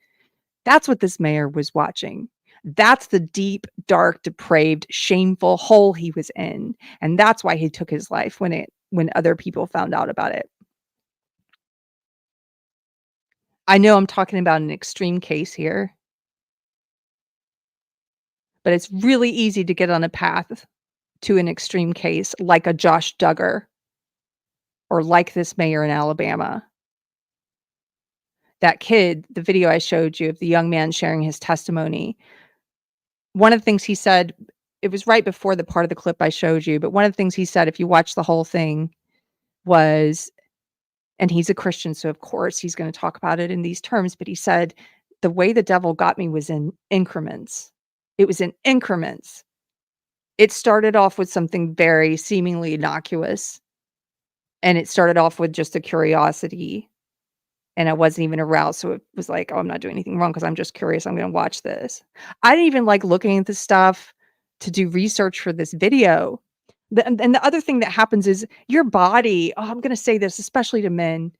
That's what this mayor was watching. That's the deep, dark, depraved, shameful hole he was in. And that's why he took his life when other people found out about it. I know I'm talking about an extreme case here, but it's really easy to get on a path to an extreme case like a Josh Duggar or like this mayor in Alabama. That kid, the video I showed you of the young man sharing his testimony, one of the things he said, it was right before the part of the clip I showed you, but one of the things he said, if you watch the whole thing, was, and he's a Christian, so of course he's going to talk about it in these terms, but he said, the way the devil got me was in increments. It was in increments. It started off with something very seemingly innocuous, and it started off with just a curiosity, and I wasn't even aroused, so it was like, "Oh, I'm not doing anything wrong because I'm just curious, I'm gonna watch this." I didn't even like looking at this stuff to do research for this video. And the other thing that happens is your body, I'm gonna say this, especially to men,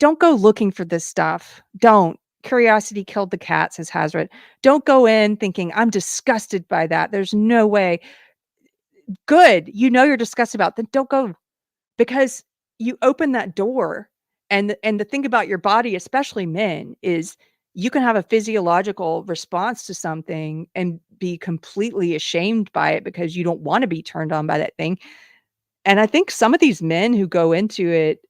don't go looking for this stuff. Don't. Curiosity killed the cat, says Hazard. Don't go in thinking, "I'm disgusted by that. There's no way." Good. You're disgusted about, then don't go, because you open that door. And the thing about your body, especially men, is you can have a physiological response to something and be completely ashamed by it because you don't want to be turned on by that thing. And I think some of these men who go into it,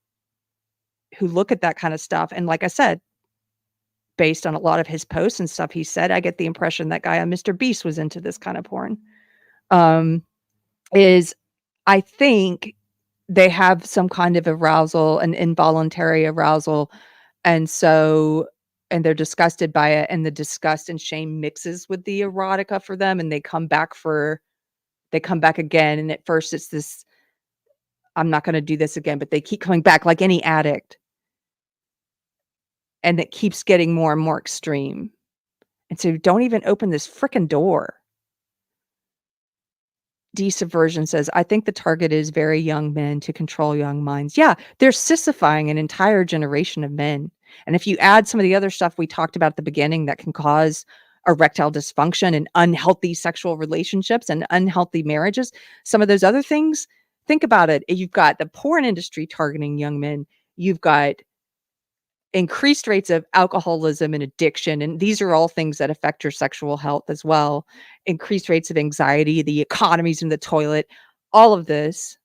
who look at that kind of stuff, and like I said, based on a lot of his posts and stuff he said, I get the impression that guy on Mr. Beast was into this kind of porn. Is I think they have some kind of arousal, an involuntary arousal, and they're disgusted by it, and the disgust and shame mixes with the erotica for them, and they come back again, and at first it's this, "I'm not gonna do this again," but they keep coming back like any addict. And it keeps getting more and more extreme. And so don't even open this frickin' door. D-Subversion says, "I think the target is very young men to control young minds." Yeah, they're sissifying an entire generation of men. And if you add some of the other stuff we talked about at the beginning that can cause erectile dysfunction and unhealthy sexual relationships and unhealthy marriages, some of those other things, think about it. You've got the porn industry targeting young men. You've got increased rates of alcoholism and addiction, and these are all things that affect your sexual health as well. Increased rates of anxiety, the economy's in the toilet, all of this.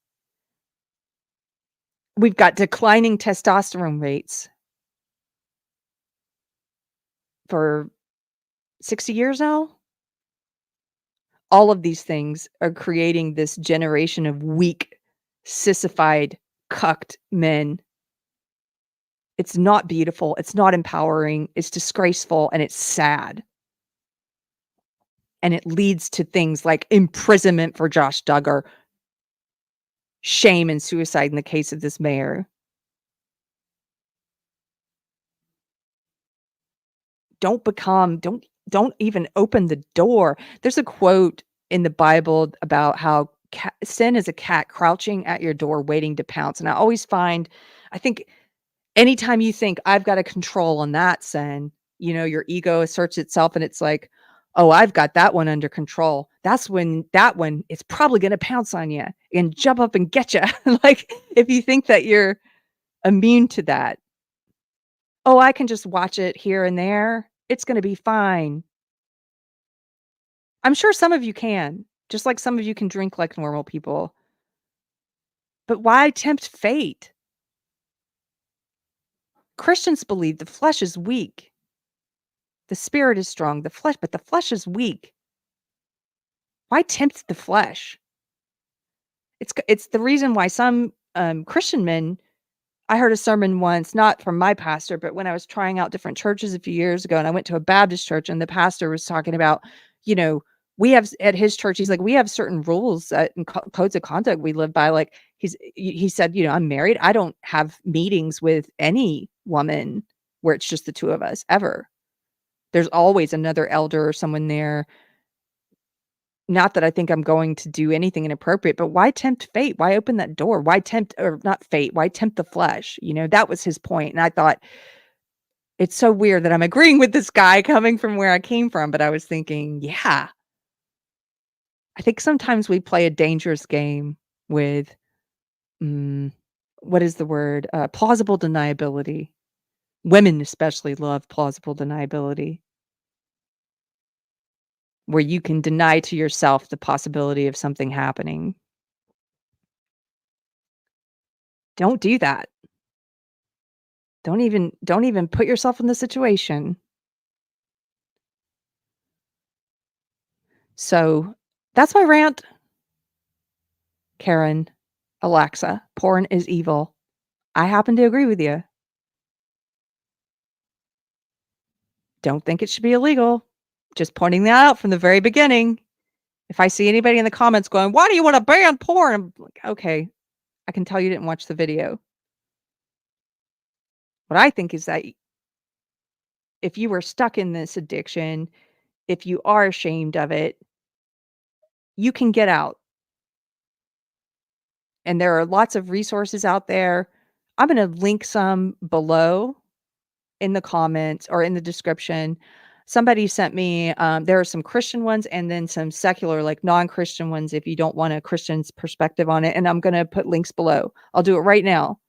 We've got declining testosterone rates for 60 years now. All of these things are creating this generation of weak, sissified, cucked men. It's not beautiful, it's not empowering, it's disgraceful, and it's sad. And it leads to things like imprisonment for Josh Duggar, shame and suicide in the case of this mayor. Don't even open the door. There's a quote in the Bible about how sin is a cat crouching at your door waiting to pounce. And I think anytime you think I've got a control on that sin, your ego asserts itself and it's like, oh, I've got that one under control. That's when that one is probably going to pounce on you and jump up and get you. Like if you think that you're immune to that, oh, I can just watch it here and there. It's going to be fine. I'm sure some of you can, just like some of you can drink like normal people. But why tempt fate? Christians believe the flesh is weak. The spirit is strong, but the flesh is weak. Why tempt the flesh? It's the reason why some Christian men, I heard a sermon once, not from my pastor, but when I was trying out different churches a few years ago, and I went to a Baptist church, and the pastor was talking about, we have at his church, he's like, we have certain rules and codes of conduct we live by. Like he said, I'm married. I don't have meetings with any woman where it's just the two of us ever. There's always another elder or someone there. Not that I think I'm going to do anything inappropriate, but why tempt fate? Why open that door? Why tempt, or not fate? Why tempt the flesh? That was his point. And I thought, it's so weird that I'm agreeing with this guy coming from where I came from. But I was thinking, yeah, I think sometimes we play a dangerous game with, what is the word? Plausible deniability. Women especially love plausible deniability, where you can deny to yourself the possibility of something happening. Don't do that. Don't even put yourself in the situation. So that's my rant. Karen, Alexa, porn is evil. I happen to agree with you. Don't think it should be illegal. Just pointing that out from the very beginning. If I see anybody in the comments going, why do you want to ban porn? I'm like, okay, I can tell you didn't watch the video. What I think is that if you were stuck in this addiction, if you are ashamed of it, you can get out. And there are lots of resources out there. I'm going to link some below in the comments or in the description. Somebody sent me, there are some Christian ones and then some secular, like non-Christian ones, if you don't want a Christian's perspective on it. And I'm going to put links below. I'll do it right now,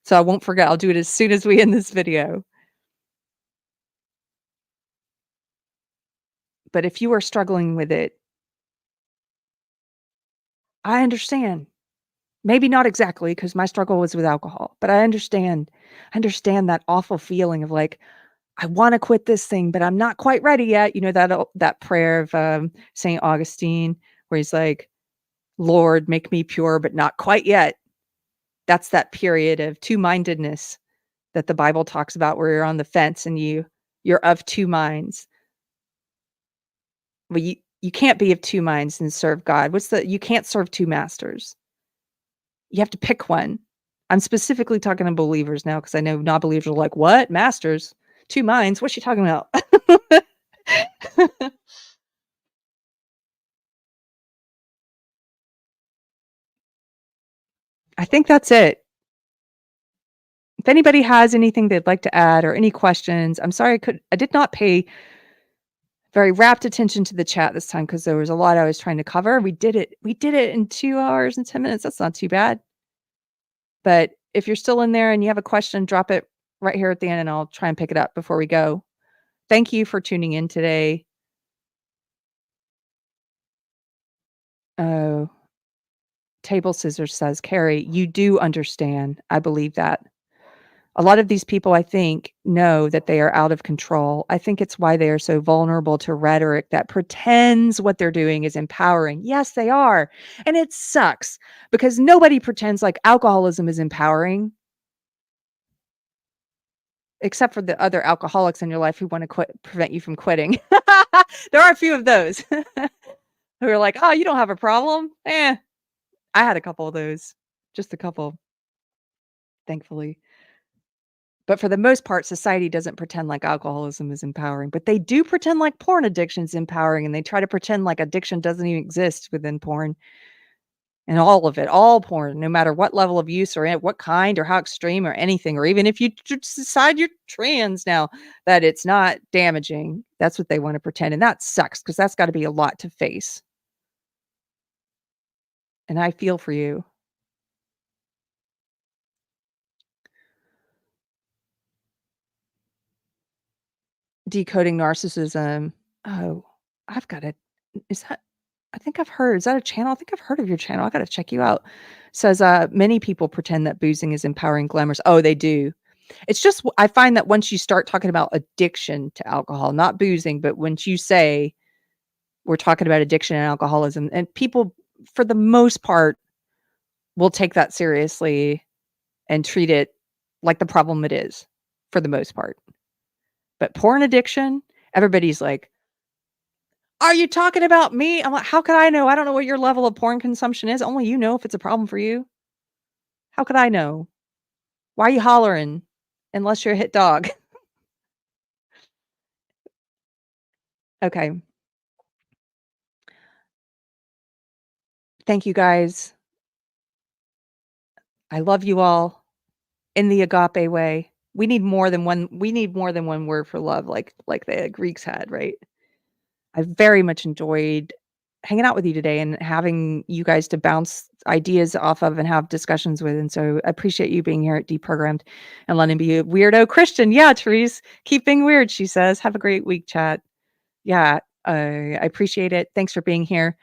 so I won't forget. I'll do it as soon as we end this video. But if you are struggling with it, I understand. Maybe not exactly, because my struggle was with alcohol, but I understand that awful feeling of like, I want to quit this thing, but I'm not quite ready yet. That prayer of St. Augustine, where he's like, Lord, make me pure, but not quite yet. That's that period of two-mindedness that the Bible talks about, where you're on the fence and you're of two minds. Well, you can't be of two minds and serve God. You can't serve two masters. You have to pick one. I'm specifically talking to believers now, because I know non-believers are like, what? Masters? Two minds? What's she talking about? I think that's it. If anybody has anything they'd like to add or any questions, I'm sorry I did not pay very rapt attention to the chat this time, because there was a lot I was trying to cover. We did it in 2 hours and 10 minutes. That's not too bad. But if you're still in there and you have a question, drop it right here at the end and I'll try and pick it up before we go. Thank you for tuning in today. Oh, Table Scissors says, Keri, you do understand. I believe that. A lot of these people, I think, know that they are out of control. I think it's why they are so vulnerable to rhetoric that pretends what they're doing is empowering. Yes, they are. And it sucks, because nobody pretends like alcoholism is empowering, except for the other alcoholics in your life who want to prevent you from quitting. There are a few of those who are like, oh, you don't have a problem? I had a couple of those. just a couple, thankfully. But for the most part, society doesn't pretend like alcoholism is empowering, but they do pretend like porn addiction is empowering, and they try to pretend like addiction doesn't even exist within porn. And all of it, all porn, no matter what level of use or what kind or how extreme or anything, or even if you decide you're trans now, that it's not damaging. That's what they want to pretend. And that sucks because that's got to be a lot to face. And I feel for you. Decoding narcissism. Oh, I've got it. Is that, I think I've heard, is that a channel? I think I've heard of your channel. I got to check you out. Says, many people pretend that boozing is empowering, glamorous. Oh, they do. It's just, I find that once you start talking about addiction to alcohol, not boozing, but once you say we're talking about addiction and alcoholism, and people, for the most part, will take that seriously and treat it like the problem it is, for the most part. But porn addiction, everybody's like, are you talking about me? I'm like, how could I know? I don't know what your level of porn consumption is. Only you know if it's a problem for you. How could I know? Why are you hollering? Unless you're a hit dog. Okay. Thank you guys. I love you all in the agape way. We need more than one word for love, like the Greeks had, right? I very much enjoyed hanging out with you today and having you guys to bounce ideas off of and have discussions with. And so I appreciate you being here at Deprogrammed and letting me be a weirdo Christian. Yeah, Therese, keep being weird, she says. Have a great week, chat. Yeah, I appreciate it. Thanks for being here.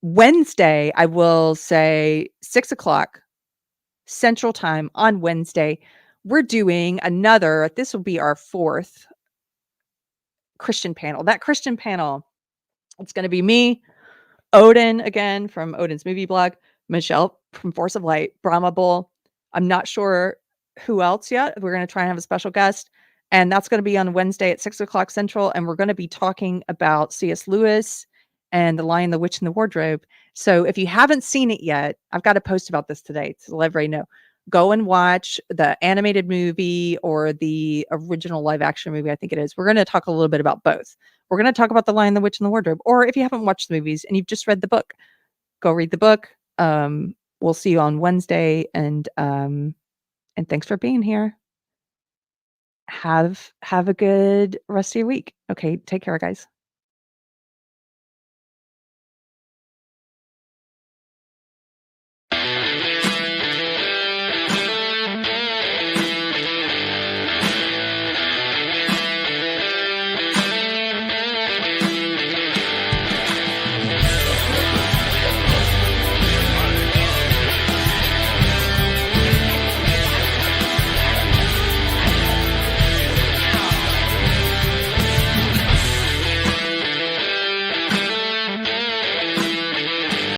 Wednesday, I will say 6:00 Central Time on Wednesday. We're doing another, this will be our 4th Christian panel. That Christian panel, it's going to be me, Odin again from Odin's Movie Blog, Michelle from Force of Light, Brahma Bull. I'm not sure who else yet. We're going to try and have a special guest. And that's going to be on Wednesday at 6:00 Central. And we're going to be talking about C.S. Lewis and The Lion, the Witch, and the Wardrobe. So if you haven't seen it yet, I've got a post about this today to let everybody know. Go and watch the animated movie or the original live action movie, I think it is. We're going to talk a little bit about both. We're going to talk about The Lion, the Witch, and the Wardrobe. Or if you haven't watched the movies and you've just read the book, go read the book. We'll see you on Wednesday. And thanks for being here. Have a good rest of your week. Okay, take care, guys.